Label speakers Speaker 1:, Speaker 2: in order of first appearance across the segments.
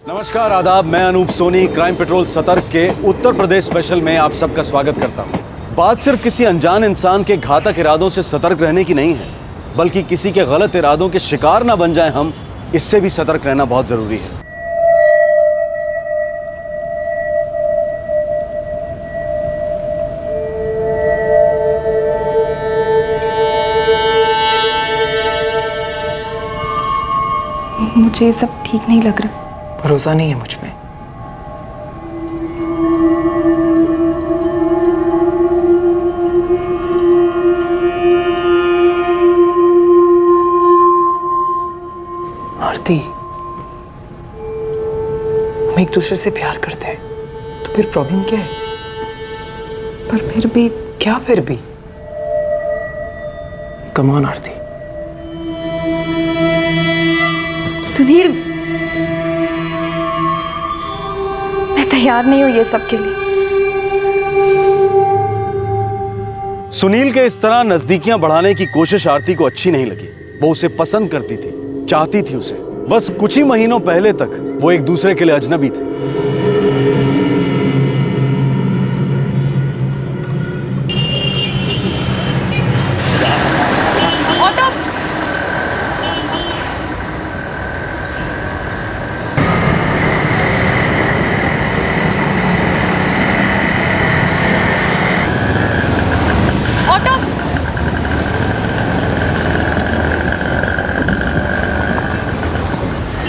Speaker 1: नमस्कार, आदाब। मैं अनूप सोनी क्राइम पेट्रोल सतर्क के उत्तर प्रदेश स्पेशल में आप सबका स्वागत करता हूं। बात सिर्फ किसी अनजान इंसान के घातक इरादों से सतर्क रहने की नहीं है, बल्कि किसी के गलत इरादों के शिकार ना बन जाएं हम, इससे भी सतर्क रहना बहुत जरूरी है।
Speaker 2: मुझे ये सब ठीक नहीं लग रहा।
Speaker 3: भरोसा नहीं है मुझ में। आरती, हम एक दूसरे से प्यार करते हैं, तो फिर प्रॉब्लम क्या है?
Speaker 2: पर फिर भी
Speaker 3: क्या फिर भी? कम ऑन आरती।
Speaker 2: सुनील, मैं तैयार नहीं हूं ये सब के लिए।
Speaker 1: सुनील के इस तरह नजदीकियां बढ़ाने की कोशिश आरती को अच्छी नहीं लगी। वो उसे पसंद करती थी, चाहती थी उसे। बस कुछ ही महीनों पहले तक वो एक दूसरे के लिए अजनबी थे।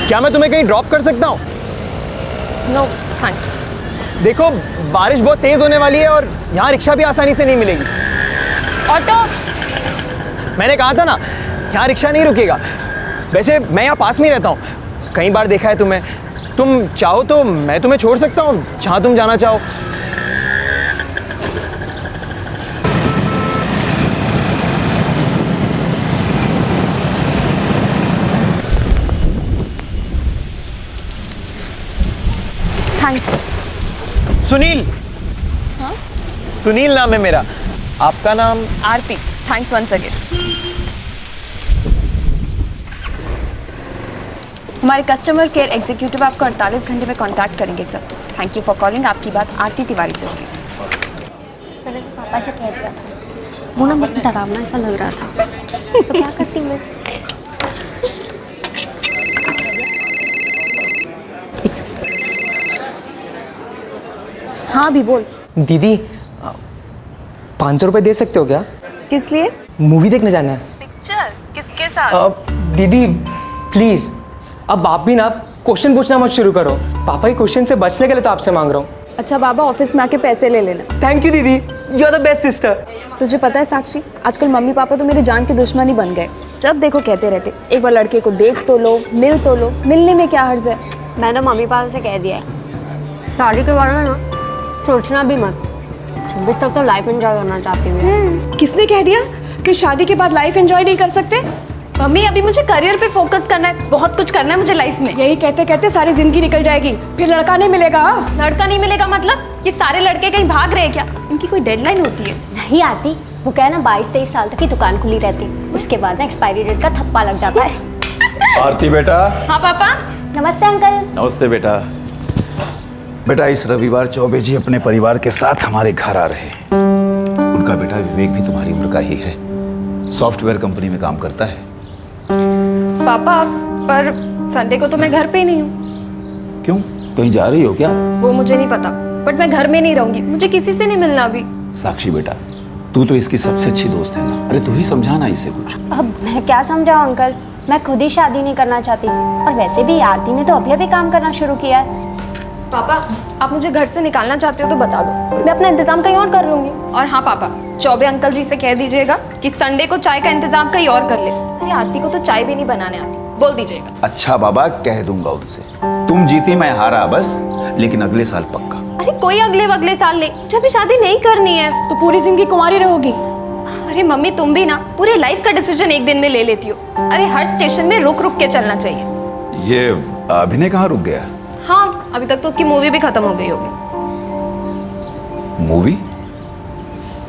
Speaker 3: क्या मैं तुम्हें कहीं ड्रॉप कर सकता हूँ?
Speaker 2: No thanks.
Speaker 3: देखो, बारिश बहुत तेज होने वाली है और यहाँ रिक्शा भी आसानी से नहीं मिलेगी।
Speaker 2: ऑटो,
Speaker 3: मैंने कहा था ना, यहाँ रिक्शा नहीं रुकेगा। वैसे मैं यहाँ पास में ही रहता हूँ, कई बार देखा है तुम्हें। तुम चाहो तो मैं तुम्हें छोड़ सकता हूँ जहाँ तुम जाना चाहो।
Speaker 2: थैंक्स।
Speaker 3: सुनील।
Speaker 2: हाँ?
Speaker 3: सुनील नाम है मेरा। आपका नाम?
Speaker 2: आरती। Thanks once again. हमारे कस्टमर केयर एग्जीक्यूटिव आपको 48 घंटे में कांटेक्ट करेंगे sir. Thank you for calling. आपकी बात आरती तिवारी से होगी।
Speaker 4: मैंने पापा से कह दिया था, वो ना मुझे डरावना ऐसा लग रहा था, तो क्या करती मैं?
Speaker 2: हाँ भी बोल।
Speaker 3: दीदी, 500 रुपये दे सकते हो क्या?
Speaker 2: किस लिए?
Speaker 3: मूवी देखने जाना है।
Speaker 2: पिक्चर? किसके साथ?
Speaker 3: दीदी प्लीज, अब आप भी ना क्वेश्चन पूछना मत शुरू करो। पापा के क्वेश्चन से बचने के लिए तो आपसे मांग रहा हूँ।
Speaker 2: अच्छा बाबा, ऑफिस में आके पैसे ले लेना।
Speaker 3: थैंक यू दीदी, you are the best sister.
Speaker 2: तुझे पता है साक्षी, आजकल मम्मी पापा तो मेरे जान के दुश्मन ही बन गए। जब देखो कहते रहते, एक बार लड़के को देख तो लो, मिल तो लो। मिलने में क्या हर्ज है?
Speaker 4: मैंने तो मम्मी पापा से कह दिया है, शादी के बारे में ना सोचना भी मत। 26 तक तो लाइफ एंजॉय करना चाहती हूँ।
Speaker 5: किसने कह दिया कि शादी के बाद लाइफ एंजॉय नहीं कर सकते?
Speaker 2: मम्मी, अभी मुझे करियर पे फोकस करना है, बहुत कुछ करना है मुझे लाइफ में।
Speaker 5: यही कहते कहते सारी जिंदगी निकल जाएगी, फिर लड़का नहीं मिलेगा।
Speaker 2: लड़का नहीं मिलेगा मतलब? ये सारे लड़के कहीं भाग रहे हैं क्या? इनकी कोई डेडलाइन होती है?
Speaker 4: नहीं आती, वो क्या है ना, 22-23 साल तक की दुकान खुली रहती, उसके बाद ना एक्सपायरी डेट का थप्पा लग जाता है।
Speaker 1: आरती बेटा।
Speaker 2: हाँ पापा।
Speaker 4: नमस्ते अंकल।
Speaker 6: नमस्ते बेटा। बेटा, इस रविवार चौबे जी अपने परिवार के साथ हमारे घर आ रहे हैं। उनका बेटा विवेक भी तुम्हारी उम्र का ही है, सॉफ्टवेयर कंपनी में काम करता है।
Speaker 2: पापा, पर संडे को तो मैं घर पे ही नहीं हूँ।
Speaker 6: क्यों, कहीं जा रही हो क्या?
Speaker 2: वो मुझे नहीं पता, बट मैं घर में नहीं रहूंगी। मुझे किसी से नहीं मिलना अभी।
Speaker 6: साक्षी बेटा, तू तो इसकी सबसे अच्छी दोस्त है ना। अरे तू ही समझाना इसे कुछ।
Speaker 4: अब मैं क्या समझाऊं अंकल, मैं खुद ही शादी नहीं करना चाहती, और वैसे भी आरती ने तो अभी अभी काम करना शुरू किया है।
Speaker 2: पापा, आप मुझे घर से निकालना चाहते हो तो बता दो, मैं अपना इंतजाम कहीं और कर लूंगी। और हाँ पापा, चौबे अंकल जी से कह दीजिएगा कि संडे को चाय का इंतजाम कहीं और कर ले। अरे आरती को तो चाय भी नहीं बनाने आती, बोल दीजिएगा।
Speaker 6: अच्छा बाबा, कह दूंगा उनसे। तुम जीती मैं हारा बस, लेकिन अगले साल पक्का।
Speaker 2: अरे कोई अगले साल नहीं, जब भी शादी नहीं करनी है
Speaker 5: तो पूरी जिंदगी कुंवारी रहोगी।
Speaker 2: अरे मम्मी, तुम भी ना पूरे लाइफ का डिसीजन एक दिन में ले लेती हो। अरे हर स्टेशन में रुक रुक के चलना चाहिए।
Speaker 6: ये अभिनय कहाँ रुक गया?
Speaker 2: हाँ, अभी तक तो उसकी मूवी भी खत्म हो गई होगी।
Speaker 6: मूवी?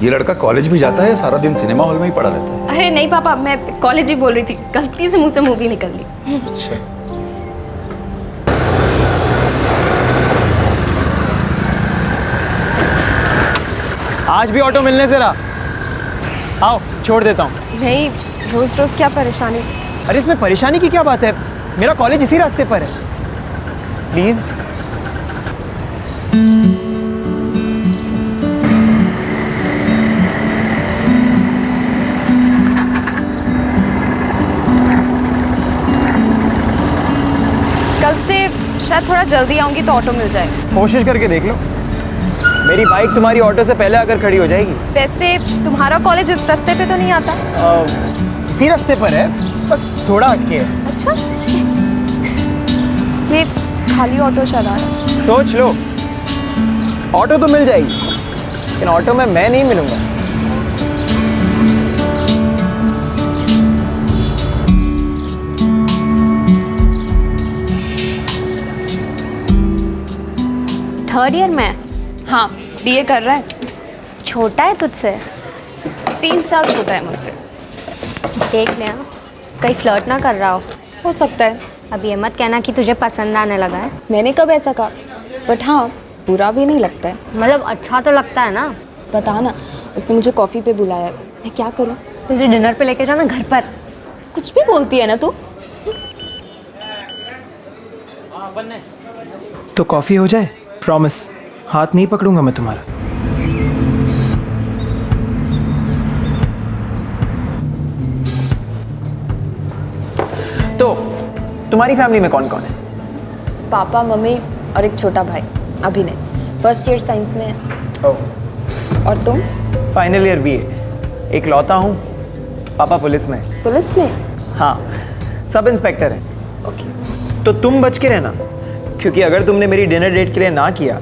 Speaker 6: ये लड़का कॉलेज भी जाता है, सारा दिन सिनेमा हॉल में ही पड़ा रहता है।
Speaker 2: अरे नहीं पापा, मैं कॉलेज ही बोल रही थी, गलती से मुंह से मूवी निकल गई।
Speaker 6: अच्छा।
Speaker 3: आज भी ऑटो मिलने से रहा। आओ छोड़ देता हूँ।
Speaker 2: नहीं, रोज रोज क्या परेशानी।
Speaker 3: अरे इसमें परेशानी की क्या बात है, मेरा कॉलेज इसी रास्ते पर है। प्लीज।
Speaker 2: कल से शायद थोड़ा जल्दी आऊंगी तो ऑटो मिल जाए।
Speaker 3: कोशिश करके देख लो, मेरी बाइक तुम्हारी ऑटो से पहले आकर खड़ी हो जाएगी।
Speaker 2: वैसे तुम्हारा कॉलेज इस रास्ते पे तो नहीं आता?
Speaker 3: इसी रास्ते पर है, बस थोड़ा हटके है।
Speaker 2: अच्छा, ये खाली ऑटो शायद आ रहा है।
Speaker 3: सोच लो, ऑटो तो मिल जाएगी लेकिन ऑटो में मैं नहीं मिलूंगा।
Speaker 4: थर्ड ईयर में?
Speaker 2: हाँ, बीए कर रहा है।
Speaker 4: छोटा है तुझसे?
Speaker 2: 3 साल छोटा है मुझसे।
Speaker 4: देख ले, हाँ, कहीं फ्लर्ट ना कर रहा हो
Speaker 2: सकता है।
Speaker 4: अब ये मत कहना कि तुझे पसंद आने लगा है।
Speaker 2: मैंने कब ऐसा कहा? बट हाँ, बुरा भी नहीं लगता है।
Speaker 4: मतलब अच्छा तो लगता है ना।
Speaker 2: बता ना, उसने मुझे कॉफ़ी पे बुलाया है, मैं क्या करूँ?
Speaker 4: तुझे डिनर पे लेके जाना घर पर।
Speaker 2: कुछ भी बोलती है ना तू।
Speaker 3: तो कॉफी हो जाए, प्रॉमिस हाथ नहीं पकड़ूंगा मैं तुम्हारा। तो तुम्हारी फैमिली में कौन कौन है?
Speaker 2: पापा, मम्मी और एक छोटा भाई अभिनय, फर्स्ट ईयर साइंस में है। और तुम?
Speaker 3: फाइनल ईयर बीए, एक लौता हूँ। पापा पुलिस में।
Speaker 2: पुलिस में?
Speaker 3: हाँ, सब इंस्पेक्टर है।
Speaker 2: ओके।
Speaker 3: तो तुम बच के रहना, क्योंकि अगर तुमने मेरी डिनर डेट के लिए ना किया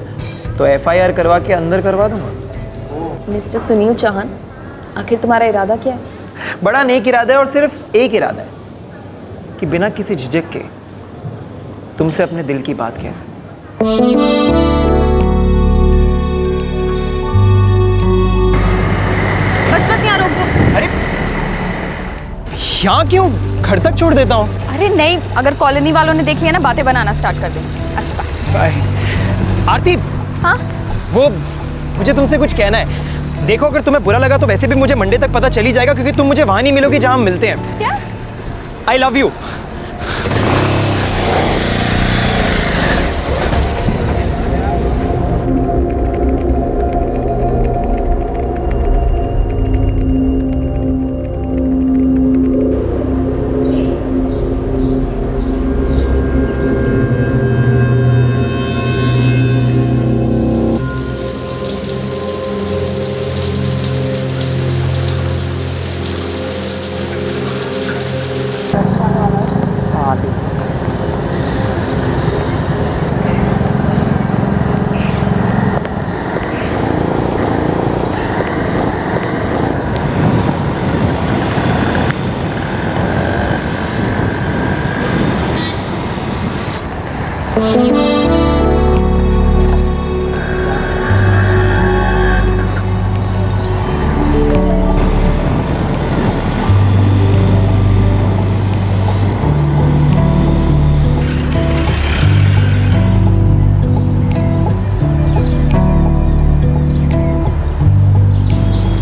Speaker 3: तो एफआईआर करवा के अंदर करवा दूंगा।
Speaker 2: मिस्टर सुनील चौहान, आखिर तुम्हारा इरादा क्या है?
Speaker 3: बड़ा नेक इरादा है और सिर्फ एक इरादा है कि बिना किसी झिझक के तुमसे अपने दिल की बात कह सकूं।
Speaker 2: बस यहाँ रोक दो।
Speaker 3: अरे यहाँ क्यों, घर तक छोड़ देता हूँ।
Speaker 2: अरे नहीं, अगर कॉलोनी वालों ने देख लिया ना, बातें बनाना स्टार्ट कर दें। अच्छा बाय।
Speaker 3: आरती,
Speaker 2: हाँ?
Speaker 3: वो मुझे तुमसे कुछ कहना है। देखो, अगर तुम्हें बुरा लगा तो वैसे भी मुझे मंडे तक पता चल ही जाएगा, क्योंकि तुम मुझे वहां नहीं मिलोगी जहां हम मिलते हैं।
Speaker 2: क्या?
Speaker 3: I love you.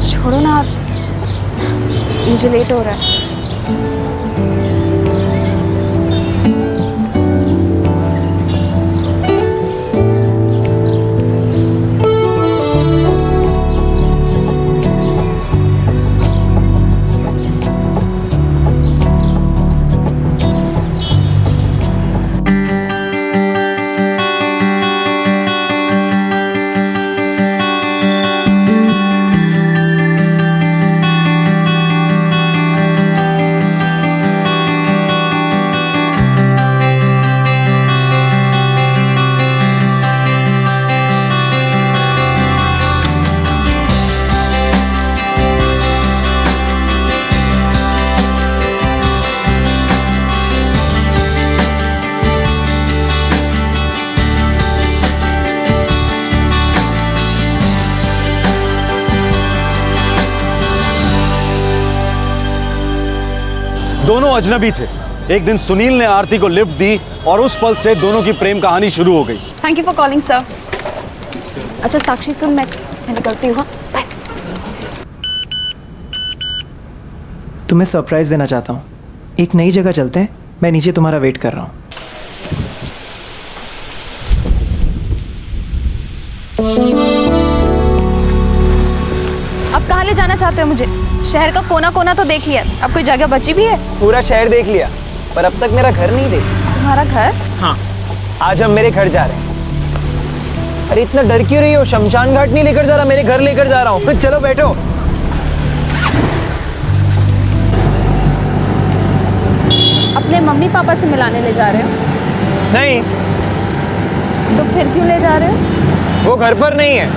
Speaker 2: छोड़ो ना, मुझे लेट हो रहा है।
Speaker 1: दोनों अजनबी थे। एक दिन सुनील ने आरती को लिफ्ट दी और उस पल से दोनों की प्रेम कहानी शुरू हो गई।
Speaker 2: Thank you for calling sir. अच्छा साक्षी सुन, मैं निकलती हूँ। हाँ बाय।
Speaker 3: तुम्हें सरप्राइज़ देना चाहता हूँ। एक नई जगह चलते हैं, मैं नीचे तुम्हारा वेट कर रहा हूँ।
Speaker 2: अब कहाँ ले जाना चाहते हो मुझे? शहर का कोना कोना तो देख लिया, अब कोई जगह बची भी है?
Speaker 3: पूरा शहर देख लिया, पर अब तक मेरा घर नहीं देखा।
Speaker 2: तुम्हारा घर?
Speaker 3: हाँ, आज हम मेरे घर जा रहे हैं। अरे इतना डर क्यों रही हो? शमशान घाट नहीं लेकर जा रहा, मेरे घर लेकर जा रहा हूँ। चलो बैठो।
Speaker 2: अपने मम्मी पापा से मिलाने ले जा रहे हो?
Speaker 3: नहीं,
Speaker 2: तो फिर क्यों ले जा रहे हो?
Speaker 3: वो घर पर नहीं है।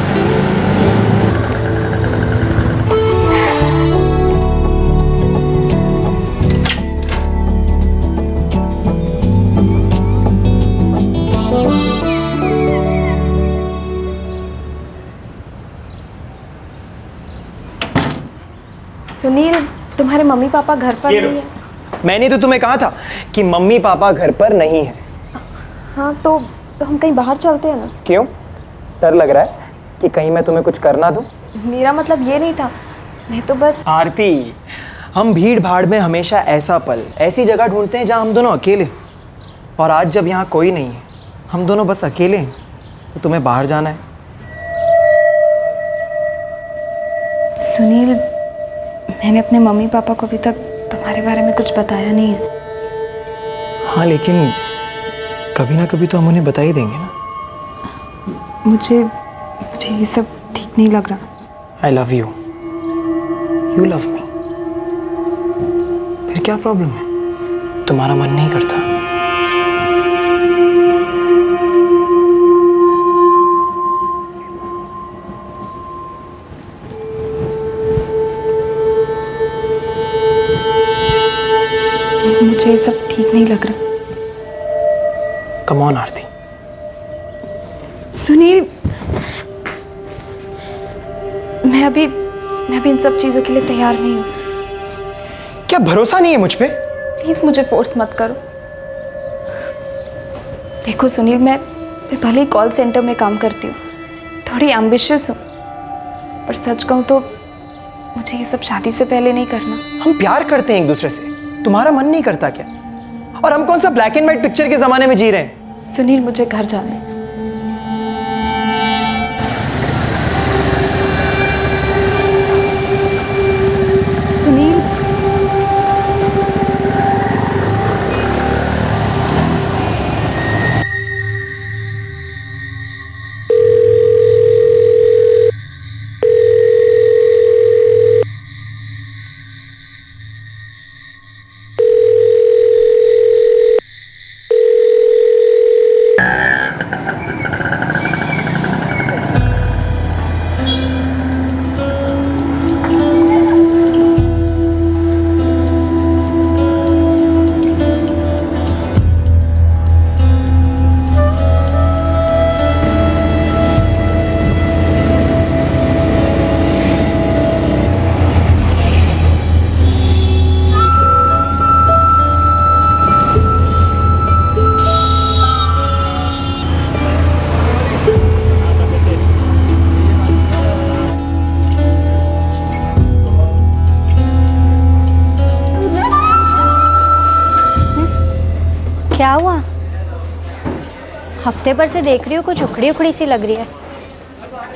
Speaker 2: सुनील, तुम्हारे मम्मी पापा घर पर नहीं है?
Speaker 3: मैंने तो तुम्हें कहा था कि मम्मी पापा घर पर नहीं है।
Speaker 2: हाँ तो हम कहीं बाहर चलते हैं ना?
Speaker 3: क्यों? डर लग रहा है कि कहीं मैं तुम्हें कुछ करना दूं?
Speaker 2: मेरा मतलब ये नहीं था, मैं तो बस।
Speaker 3: आरती, हम भीड़ भाड़ में हमेशा ऐसा पल, ऐसी जगह ढूंढते हैं जहां हम दोनों अकेले। और आज जब यहाँ कोई नहीं है, हम दोनों बस अकेले हैं, तो तुम्हें बाहर जाना है।
Speaker 2: सुनील, मैंने अपने मम्मी पापा को अभी तक तुम्हारे बारे में कुछ बताया नहीं है।
Speaker 3: हाँ, लेकिन कभी ना कभी तो हम उन्हें बता ही देंगे ना।
Speaker 2: मुझे ये सब ठीक नहीं लग रहा।
Speaker 3: I love you, you love me. फिर क्या प्रॉब्लम है? तुम्हारा मन नहीं करता?
Speaker 2: मुझे ये सब ठीक नहीं लग रहा।
Speaker 3: कम ऑन आरती।
Speaker 2: सुनील, मैं अभी इन सब चीजों के लिए तैयार नहीं हूँ।
Speaker 3: क्या भरोसा नहीं है मुझ पे?
Speaker 2: प्लीज मुझे फोर्स मत करो। देखो सुनील, मैं भले ही कॉल सेंटर में काम करती हूँ, थोड़ी एम्बिशियस हूँ, पर सच कहूँ तो मुझे ये सब शादी से पहले नहीं करना।
Speaker 3: हम प्यार करते हैं एक दूसरे से, तुम्हारा मन नहीं करता क्या? और हम कौन सा ब्लैक एंड व्हाइट पिक्चर के जमाने में जी रहे हैं?
Speaker 2: सुनील, मुझे घर जाना है। सुनील,
Speaker 4: क्या हुआ? हफ्ते भर से देख रही हूँ, कुछ उखड़ी उखड़ी सी लग रही है।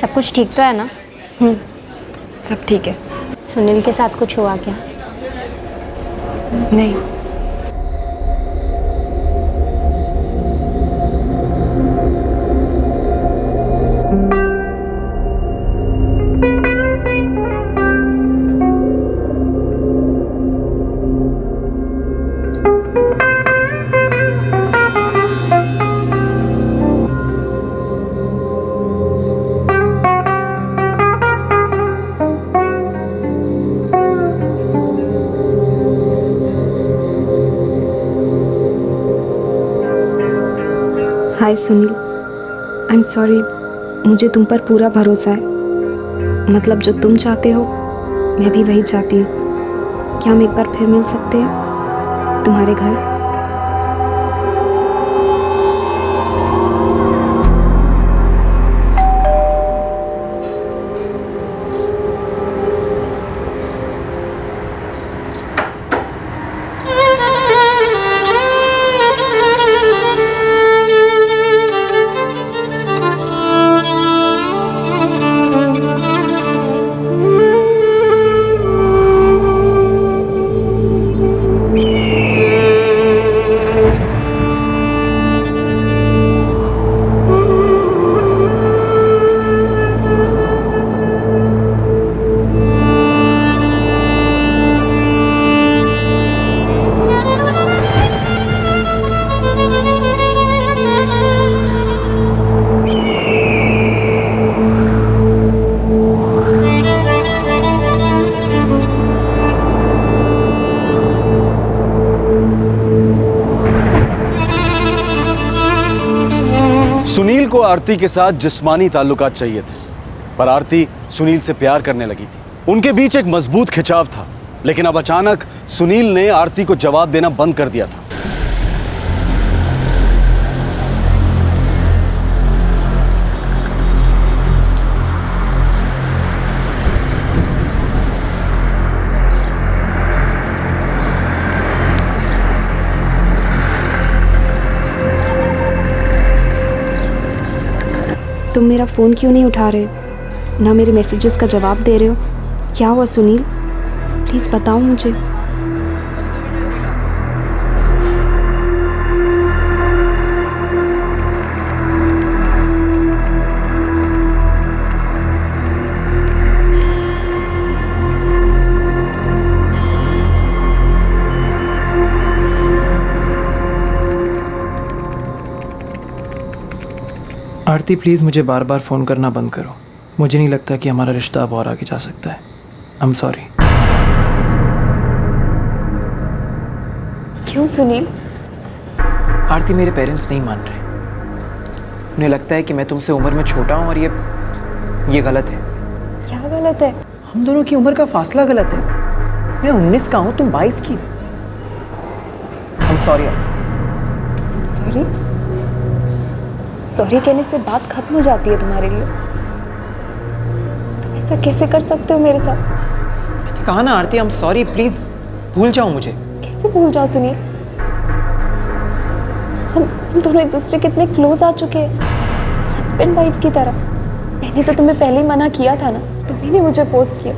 Speaker 4: सब कुछ ठीक तो है ना?
Speaker 2: सब ठीक है।
Speaker 4: सुनील के साथ कुछ हुआ क्या?
Speaker 2: नहीं। हाय सुनील, आई एम सॉरी, मुझे तुम पर पूरा भरोसा है। मतलब जो तुम चाहते हो मैं भी वही चाहती हूँ। क्या हम एक बार फिर मिल सकते हैं तुम्हारे घर?
Speaker 1: सुनील को आरती के साथ जिस्मानी ताल्लुकात चाहिए थे, पर आरती सुनील से प्यार करने लगी थी। उनके बीच एक मजबूत खिंचाव था, लेकिन अब अचानक सुनील ने आरती को जवाब देना बंद कर दिया था।
Speaker 2: तुम मेरा फ़ोन क्यों नहीं उठा रहे, ना मेरे मैसेजेस का जवाब दे रहे हो? क्या हुआ सुनील, प्लीज़ बताओ मुझे।
Speaker 3: आरती प्लीज़ मुझे बार बार फ़ोन करना बंद करो। मुझे नहीं लगता कि हमारा रिश्ता अब और आगे जा सकता है। I am sorry.
Speaker 2: क्यों सुनील?
Speaker 3: आरती मेरे पेरेंट्स नहीं मान रहे। उन्हें लगता है कि मैं तुमसे उम्र में छोटा हूँ और ये गलत है।
Speaker 2: क्या गलत है?
Speaker 3: हम दोनों की उम्र का फासला गलत है। मैं 19 का हूँ, तुम 22 की। I am sorry Aarti.
Speaker 2: Sorry? Sorry कहने से बात खत्म हो जाती है तुम्हारे लिए? तुम ऐसा कैसे कर सकते हो मेरे साथ?
Speaker 3: मैंने कहा ना आरती, आई एम सॉरी, प्लीज़ भूल जाओ मुझे।
Speaker 2: कैसे भूल जाओ सुनील? हम दोनों एक दूसरे के इतने क्लोज आ चुके हैं, हस्बैंड वाइफ की तरह। मैंने तो तुम्हें पहले ही मना किया था ना, तुम्ही ने मुझे फोर्स किया।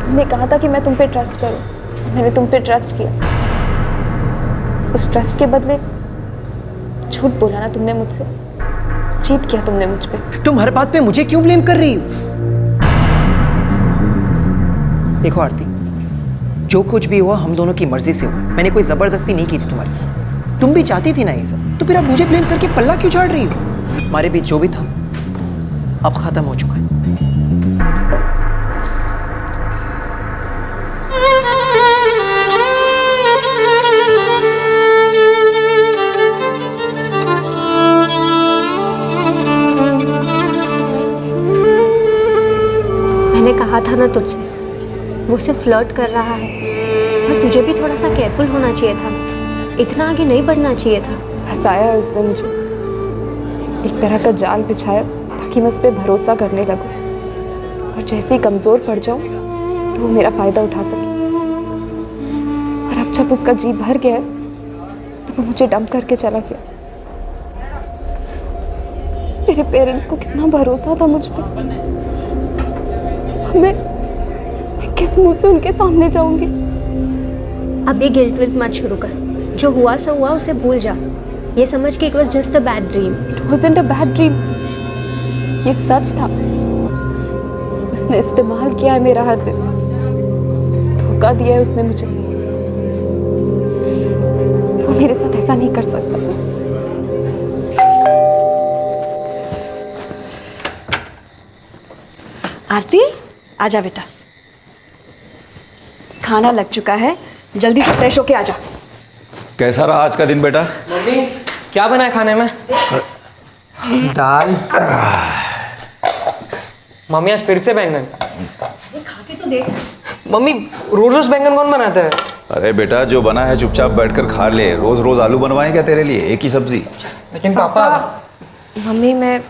Speaker 2: तुमने कहा था कि मैं तुम पे ट्रस्ट करूं, मैंने तुम पे ट्रस्ट किया। उस ट्रस्ट के बदले झूठ बोला ना तुमने मुझसे, चीट किया तुमने मुझ पे।
Speaker 3: तुम हर बात पे मुझे क्यों ब्लेम कर रही हो? देखो आरती, जो कुछ भी हुआ हम दोनों की मर्जी से हुआ। मैंने कोई जबरदस्ती नहीं की थी तुम्हारे साथ। तुम भी चाहती थी ना ये सब, तो फिर आप मुझे ब्लेम करके पल्ला क्यों झाड़ रही हो? हमारे बीच जो भी था अब खत्म हो चुका है।
Speaker 4: मैंने कहा था ना तुझसे, वो सिर्फ फ्लर्ट कर रहा है, और तुझे भी थोड़ा सा केयरफुल होना चाहिए था, इतना आगे नहीं बढ़ना चाहिए था।
Speaker 2: फंसाया है उसने मुझे, एक तरह का जाल बिछाया ताकि मैं उस पर भरोसा करने लगूं, और जैसे ही कमज़ोर पड़ जाऊं तो वो मेरा फ़ायदा उठा सके। और अब जब उसका जी भर गया तो वो मुझे डंप करके चला गया। तेरे पेरेंट्स को कितना भरोसा था मुझ पर। मैं किस मुंह से उनके सामने जाऊंगी?
Speaker 4: अब ये गिल्ट विल्ट मत शुरू कर। जो हुआ सो हुआ, उसे भूल जा। ये समझ कि it was just a bad dream.
Speaker 2: It wasn't a bad dream, ये सच था। उसने इस्तेमाल किया है मेरा हर दिन, धोखा दिया है उसने मुझे। वो मेरे साथ ऐसा नहीं कर सकता।
Speaker 5: आरती, आजा बेटा, खाना लग चुका है, जल्दी से फ्रेश होके आजा।
Speaker 6: कैसा रहा आज का दिन बेटा?
Speaker 3: मम्मी क्या बना है खाने में? दाल। मम्मी आज फिर से बैंगन।
Speaker 5: खा के तो देख।
Speaker 3: मम्मी रोज रोज बैंगन कौन बनाता है?
Speaker 6: अरे बेटा, जो बना है चुपचाप बैठकर खा ले। रोज रोज आलू बनवाएं क्या तेरे लिए, एक ही सब्जी?
Speaker 3: लेकिन पापा।
Speaker 2: मम्मी, मैं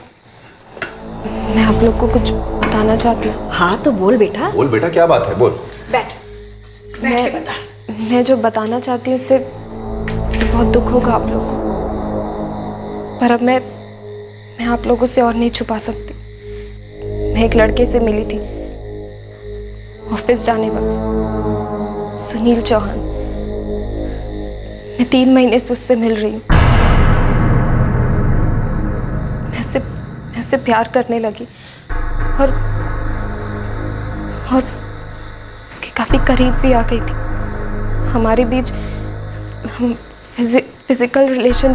Speaker 2: आप लोग को कुछ बताना चाहती हूँ।
Speaker 5: हाँ तो बोल बेटा।
Speaker 6: बोल बेटा, क्या बात है, बोल।
Speaker 5: बैठ के बता।
Speaker 2: मैं जो बताना चाहती हूँ उससे बहुत दुख होगा आप लोगों को, पर अब मैं आप लोगों से और नहीं छुपा सकती। मैं एक लड़के से मिली थी ऑफिस जाने वक्त, सुनील चौहान। मैं 3 महीने से उससे मिल रही हूँ। मैं उससे प्यार करने लगी और उसके काफ़ी करीब भी आ गई थी। हमारे बीच फिजिकल रिलेशन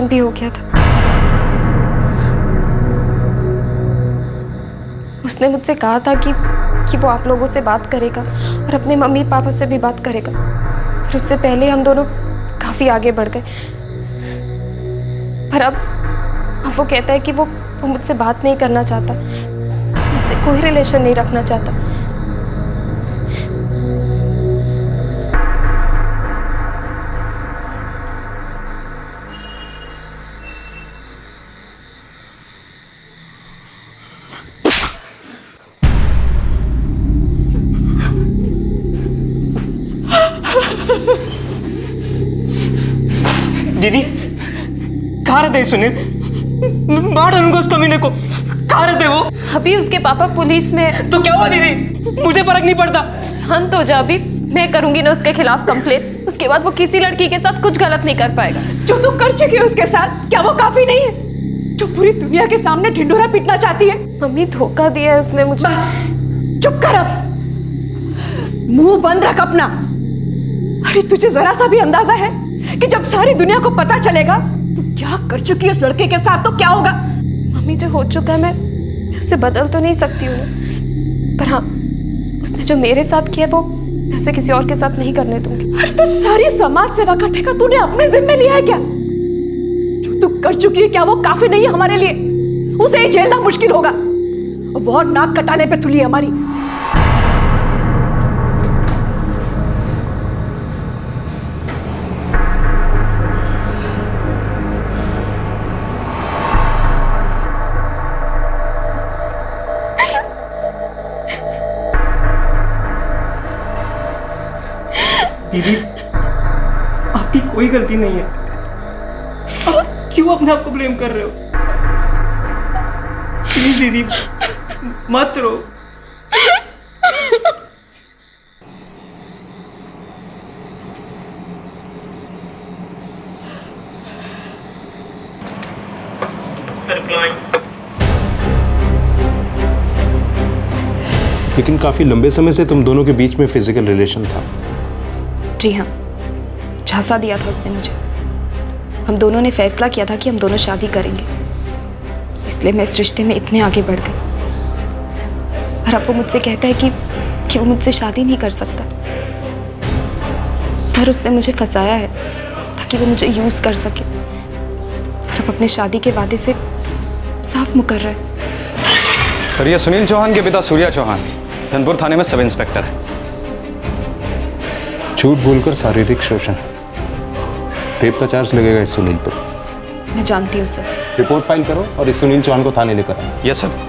Speaker 2: भी हो गया था। उसने मुझसे कहा था कि वो आप लोगों से बात करेगा और अपने मम्मी पापा से भी बात करेगा, पर उससे पहले हम दोनों काफ़ी आगे बढ़ गए। पर अब वो कहता है कि वो मुझसे बात नहीं करना चाहता, मुझसे कोई रिलेशन नहीं रखना चाहता।
Speaker 7: दीदी कहाँ रहते हैं सुनील? मार डालूंगा उस कमीने को। कहाँ रहते हैं वो?
Speaker 2: अभी उसके पापा पुलिस में है।
Speaker 7: तो क्या हुआ दीदी? मुझे फर्क नहीं पड़ता।
Speaker 2: शांत हो जा, अभी मैं करूंगी ना उसके खिलाफ कंप्लेंट। उसके बाद वो किसी लड़की के साथ कुछ गलत नहीं कर पाएगा।
Speaker 5: जो तू कर चुकी है उसके साथ, क्या वो काफी नहीं है? जो पूरी दुनिया के सामने ढिंढोरा पीटना चाहती है।
Speaker 2: मम्मी धोखा दिया है उसने मुझे।
Speaker 5: बस चुप कर अब, मुंह बंद रख अपना। अरे तुझे जरा सा भी अंदाजा है कि जब सारी दुनिया को पता चलेगा तू क्या कर चुकी है उस लड़के के साथ तो क्या होगा?
Speaker 2: मम्मी जो हो चुका है मैं उसे बदल तो नहीं सकती हूँ, पर हाँ उसने जो मेरे साथ किया वो मैं उसे किसी और के साथ नहीं करने दूंगी।
Speaker 5: अरे तो सारी समाज सेवा का ठेका तूने अपने जिम्मे लिया है क्या? जो तू कर चुकी है क्या वो काफी नहीं है हमारे लिए? उसे ही झेलना मुश्किल होगा। और बहुत नाक कटाने पे तुली है हमारी।
Speaker 7: दीदी आपकी कोई गलती नहीं है। आप क्यों अपने आप को ब्लेम कर रहे हो? प्लीज दीदी मत रो।
Speaker 8: लेकिन काफी लंबे समय से तुम दोनों के बीच में फिजिकल रिलेशन था।
Speaker 2: जी हाँ, झांसा दिया था उसने मुझे। हम दोनों ने फैसला किया था कि हम दोनों शादी करेंगे, इसलिए मैं इस रिश्ते में इतने आगे बढ़ गई। और अब वो मुझसे कहता है कि वो मुझसे शादी नहीं कर सकता। पर उसने मुझे फंसाया है ताकि वो मुझे यूज कर सके। और अब अपने शादी के वादे से साफ मुकर रहा है।
Speaker 1: सर, ये सुनील चौहान के पिता सूर्या चौहान धनपुर थाने में सब इंस्पेक्टर है।
Speaker 8: झूठ बोलकर शारीरिक शोषण, रेप का चार्ज लगेगा इस सुनील पर।
Speaker 2: मैं जानती हूँ सर।
Speaker 8: रिपोर्ट फाइल करो और इस सुनील चौहान को थाने लेकर आओ।
Speaker 1: Yes sir.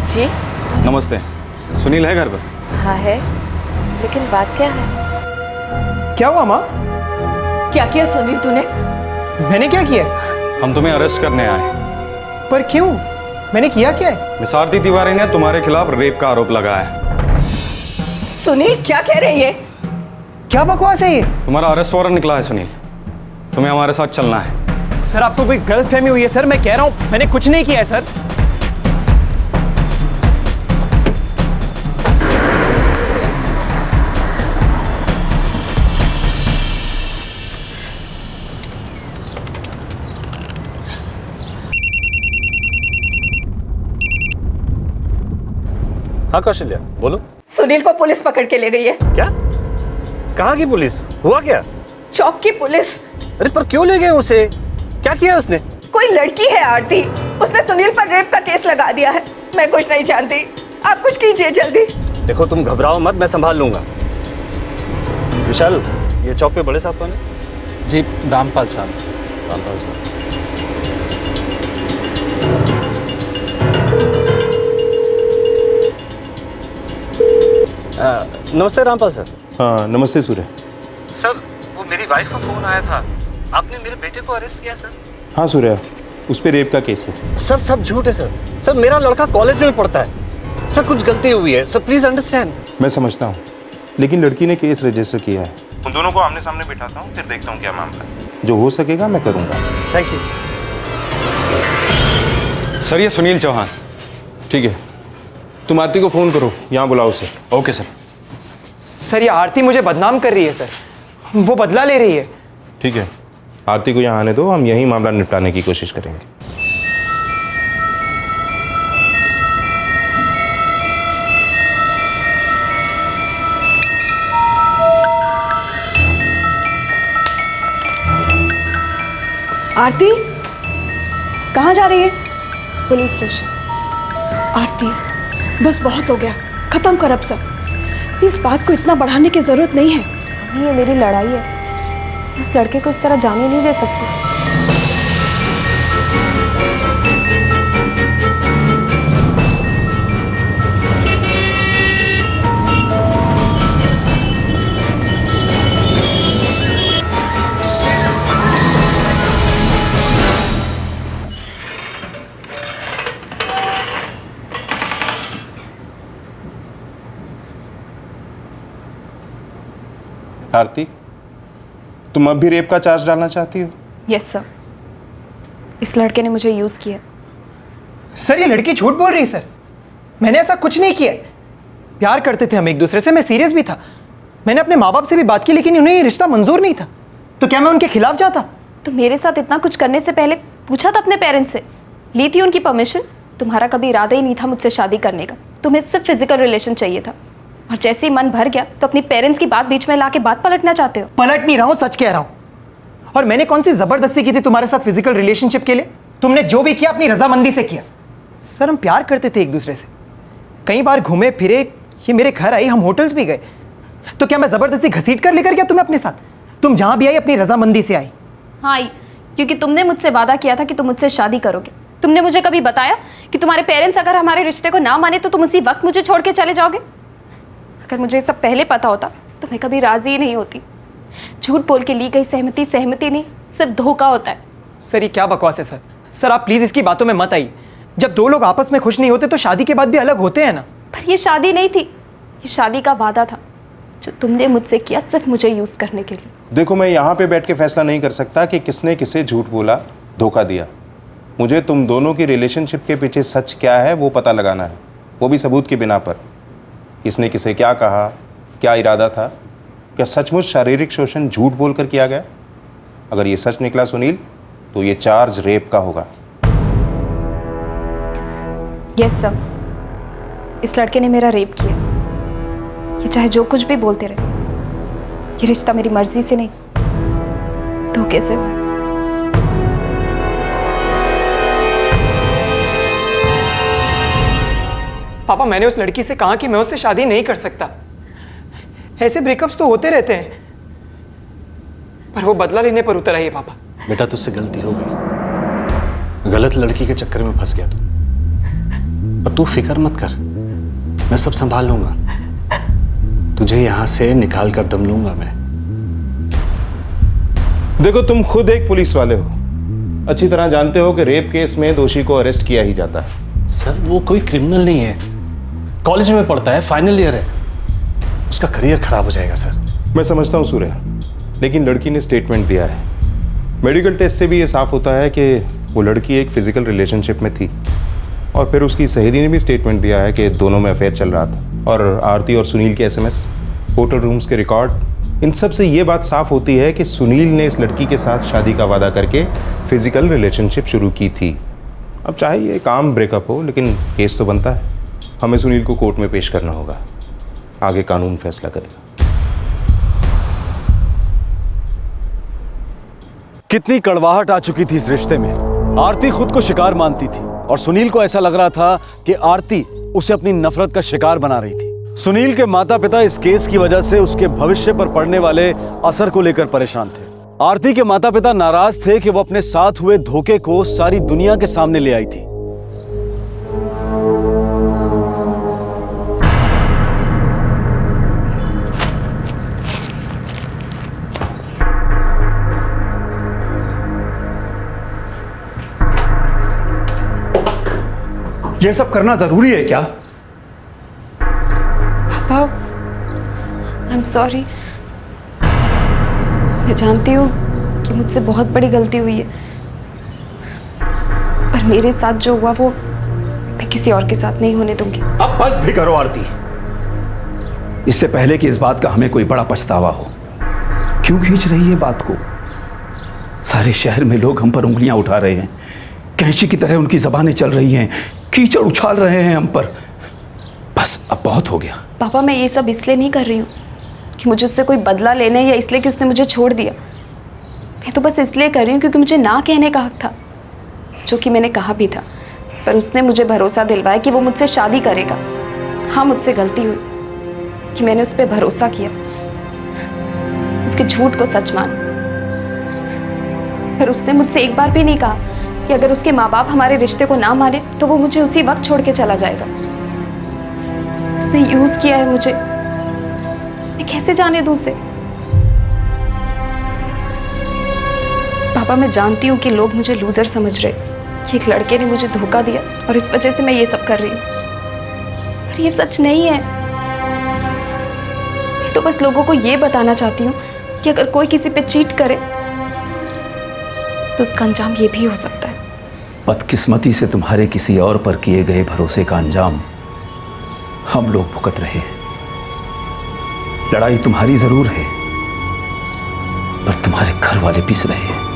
Speaker 9: जी
Speaker 1: नमस्ते। सुनील है घर पर?
Speaker 9: हाँ है, लेकिन बात क्या है?
Speaker 3: क्या हुआ माँ?
Speaker 5: क्या किया सुनील तूने?
Speaker 3: मैंने क्या किया?
Speaker 1: हम तुम्हें अरेस्ट करने आए।
Speaker 3: पर क्यों? मैंने किया क्या है?
Speaker 1: मिस आरती तिवारी ने तुम्हारे खिलाफ रेप का आरोप लगाया है।
Speaker 5: सुनील क्या कह रही है?
Speaker 3: क्या बकवास है ये?
Speaker 1: तुम्हारा अरेस्ट वारंट निकला है सुनील, तुम्हें हमारे साथ चलना है।
Speaker 3: सर आपको कोई गलतफहमी हुई है सर, मैं कह रहा हूँ मैंने कुछ नहीं किया है सर।
Speaker 10: हाँ कौशल्या बोलो।
Speaker 5: सुनील को पुलिस पकड़ के ले गई है।
Speaker 10: क्या? कहाँ की पुलिस? हुआ क्या?
Speaker 5: चौक की पुलिस।
Speaker 10: अरे पर क्यों ले गए उसे? क्या किया उसने?
Speaker 5: कोई लड़की है आरती, उसने सुनील पर रेप का केस लगा दिया है। मैं कुछ नहीं जानती, आप कुछ कीजिए जल्दी।
Speaker 10: देखो तुम घबराओ मत, मैं संभाल लूंगा। विशाल, ये चौक पे बड़े साहब कौन है?
Speaker 11: जी रामपाल साहब।
Speaker 10: रामपाल साहब। नमस्ते रामपाल सर।
Speaker 8: हाँ नमस्ते सूर्य।
Speaker 10: सर वो मेरी वाइफ का फोन आया था, आपने मेरे बेटे को अरेस्ट किया सर।
Speaker 8: हाँ सूर्य, उस पर रेप का केस है।
Speaker 10: सर सब झूठ है सर। सर मेरा लड़का कॉलेज में पढ़ता है सर, कुछ गलती हुई है सर, प्लीज अंडरस्टैंड।
Speaker 8: मैं समझता हूँ, लेकिन लड़की ने केस रजिस्टर किया है। उन दोनों को आमने सामने बिठाता हूँ, फिर देखता हूँ क्या मामला है। जो हो सकेगा मैं करूँगा।
Speaker 10: Thank you
Speaker 1: sir. ये सुनील चौहान।
Speaker 8: ठीक है, तुम आरती को फोन करो, यहाँ बुलाओ उसे।
Speaker 1: Okay sir.
Speaker 3: सर, ये आरती मुझे बदनाम कर रही है सर। वो बदला ले रही है।
Speaker 8: ठीक है, आरती को यहाँ आने दो, हम यही मामला निपटाने की कोशिश करेंगे।
Speaker 5: आरती कहाँ जा रही है?
Speaker 2: Police station.
Speaker 5: आरती बस बहुत हो गया, खत्म कर अब सब। इस बात को इतना बढ़ाने की जरूरत नहीं है।
Speaker 2: नहीं, ये मेरी लड़ाई है। इस लड़के को इस तरह जाने नहीं दे सकती।
Speaker 8: आरती, तुम अब भी रेप का चार्ज डालना चाहती हो?
Speaker 2: यस सर, इस लड़के ने मुझे यूज किया।
Speaker 3: सर, ये लड़की झूठ बोल रही है सर। मैंने ऐसा कुछ नहीं किया। प्यार करते थे हम एक दूसरे से, मैं सीरियस भी था। मैंने अपने माँ बाप से भी बात की, लेकिन उन्हें ये रिश्ता मंजूर नहीं था। तो क्या मैं उनके खिलाफ जाता?
Speaker 2: तो मेरे साथ इतना कुछ करने से पहले पूछा था अपने पेरेंट्स से, ली थी उनकी परमिशन? तुम्हारा कभी इरादा ही नहीं था मुझसे शादी करने का, तुम्हें सिर्फ फिजिकल रिलेशन चाहिए था। और जैसे ही मन भर गया तो अपनी पेरेंट्स की बात बीच में लाके बात पलटना चाहते हो।
Speaker 3: पलट नहीं रहा हूँ, सच कह रहा हूँ। और मैंने कौन सी जबरदस्ती की थी तुम्हारे साथ फिजिकल रिलेशनशिप के लिए? तुमने जो भी किया अपनी रजामंदी से किया। सर, हम प्यार करते थे एक दूसरे से, कई बार घूमे फिरे, ये मेरे घर आई, हम होटल्स भी गए। तो क्या मैं जबरदस्ती घसीट कर लेकर गया तुम्हें अपने साथ? तुम जहां भी आई अपनी रजामंदी से आई।
Speaker 2: हाँ आई, क्योंकि तुमने मुझसे वादा किया था कि तुम मुझसे शादी करोगे। तुमने मुझे कभी बताया कि तुम्हारे पेरेंट्स अगर हमारे रिश्ते को ना माने तो तुम उसी वक्त मुझे छोड़ के चले जाओगे? अगर मुझे सब पहले पता होता तो मैं कभी राजी ही नहीं होती। झूठ बोल के ली गई सहमति सहमति नहीं, सिर्फ धोखा होता है।
Speaker 3: सर, ये क्या बकवास है सर? सर, आप प्लीज इसकी बातों में मत आइए। जब दो लोग आपस में खुश नहीं होते तो शादी के बाद भी अलग होते हैं ना।
Speaker 2: पर ये शादी नहीं थी, ये शादी का वादा था जो तुमने मुझसे किया सिर्फ मुझे यूज करने के लिए।
Speaker 8: देखो, मैं यहाँ पे बैठ के फैसला नहीं कर सकता कि किसने किसे झूठ बोला, धोखा दिया। मुझे तुम दोनों की रिलेशनशिप के पीछे सच क्या है वो पता लगाना है, वो भी सबूत की बिना पर। किसने किसे क्या कहा, क्या इरादा था, क्या सचमुच शारीरिक शोषण झूठ बोलकर किया गया? अगर ये सच निकला सुनील, तो ये चार्ज रेप का होगा।
Speaker 2: यस सर, इस लड़के ने मेरा रेप किया। ये चाहे जो कुछ भी बोलते रहे, ये रिश्ता मेरी मर्जी से नहीं, धोखे से हुआ।
Speaker 3: पापा, मैंने उस लड़की से कहा कि मैं उससे शादी नहीं कर सकता। ऐसे ब्रेकअप्स तो होते रहते हैं, पर वो बदला लेने पर उतर आई है पापा।
Speaker 10: बेटा, तुझसे गलती हो गई, गलत लड़की के चक्कर में फंस गया तू। पर तू फिक्र मत कर, मैं सब संभाल लूंगा। तुझे यहां से निकाल कर दम लूंगा मैं।
Speaker 8: देखो, तुम खुद एक पुलिस वाले हो, अच्छी तरह जानते हो कि रेप केस में दोषी को अरेस्ट किया ही जाता है।
Speaker 10: सर, वो कोई क्रिमिनल नहीं है, कॉलेज में पढ़ता है, फाइनल ईयर है, उसका करियर खराब हो जाएगा सर।
Speaker 8: मैं समझता हूँ सूर्या, लेकिन लड़की ने स्टेटमेंट दिया है। मेडिकल टेस्ट से भी ये साफ होता है कि वो लड़की एक फिजिकल रिलेशनशिप में थी, और फिर उसकी सहेली ने भी स्टेटमेंट दिया है कि दोनों में अफेयर चल रहा था। और आरती और सुनील के एसएमएस, होटल रूम्स के रिकॉर्ड, इन सब से ये बात साफ होती है कि सुनील ने इस लड़की के साथ शादी का वादा करके फिजिकल रिलेशनशिप शुरू की थी। अब चाहे ये काम ब्रेकअप हो, लेकिन केस तो बनता है। हमें सुनील को कोर्ट में पेश करना होगा, आगे कानून फैसला करेगा।
Speaker 1: कितनी कड़वाहट आ चुकी थी इस रिश्ते में। आरती खुद को शिकार मानती थी और सुनील को ऐसा लग रहा था कि आरती उसे अपनी नफरत का शिकार बना रही थी। सुनील के माता पिता इस केस की वजह से उसके भविष्य पर पड़ने वाले असर को लेकर परेशान थे। आरती के माता पिता नाराज थे कि वो अपने साथ हुए धोखे को सारी दुनिया के सामने ले आई थी।
Speaker 3: ये सब करना जरूरी है क्या?
Speaker 2: पापा, आई एम सॉरी। मैं जानती हूँ कि मुझसे बहुत बड़ी गलती हुई है, पर मेरे साथ जो हुआ वो मैं किसी और के साथ नहीं होने दूंगी।
Speaker 6: अब बस भी करो आरती, इससे पहले कि इस बात का हमें कोई बड़ा पछतावा हो। क्यों खींच रही है बात को? सारे शहर में लोग हम पर उंगलियां उठा रहे हैं, कैंची की तरह उनकी जबानें चल रही हैं, कीचड़ उछाल रहे हैं हम पर। बस अब बहुत हो गया।
Speaker 2: पापा मैं ये सब इसलिए नहीं कर रही हूँ कि मुझे उससे कोई बदला लेने या इसलिए कि उसने मुझे छोड़ दिया। मैं तो बस इसलिए कर रही हूँ क्योंकि मुझे ना कहने का हक था, जो कि मैंने कहा भी था। पर उसने मुझे भरोसा दिलवाया कि वो मुझसे शादी करेगा। हाँ, मुझसे गलती हुई कि मैंने उस पर भरोसा किया, उसके झूठ को सच मान। पर उसने मुझसे एक बार भी नहीं कहा कि अगर उसके माँ बाप हमारे रिश्ते को ना माने तो वो मुझे उसी वक्त छोड़ के चला जाएगा। उसने यूज किया है मुझे, मैं कैसे जाने दूं उसे? पापा मैं जानती हूँ कि लोग मुझे लूजर समझ रहे कि एक लड़के ने मुझे धोखा दिया और इस वजह से मैं ये सब कर रही हूँ, पर ये सच नहीं है। मैं तो बस लोगों को ये बताना चाहती हूँ कि अगर कोई किसी पे चीट करे तो उसका अंजाम ये भी हो सकता है।
Speaker 6: बदकिस्मती से तुम्हारे किसी और पर किए गए भरोसे का अंजाम हम लोग भुगत रहे हैं। लड़ाई तुम्हारी जरूर है, पर तुम्हारे घर वाले पिस रहे हैं।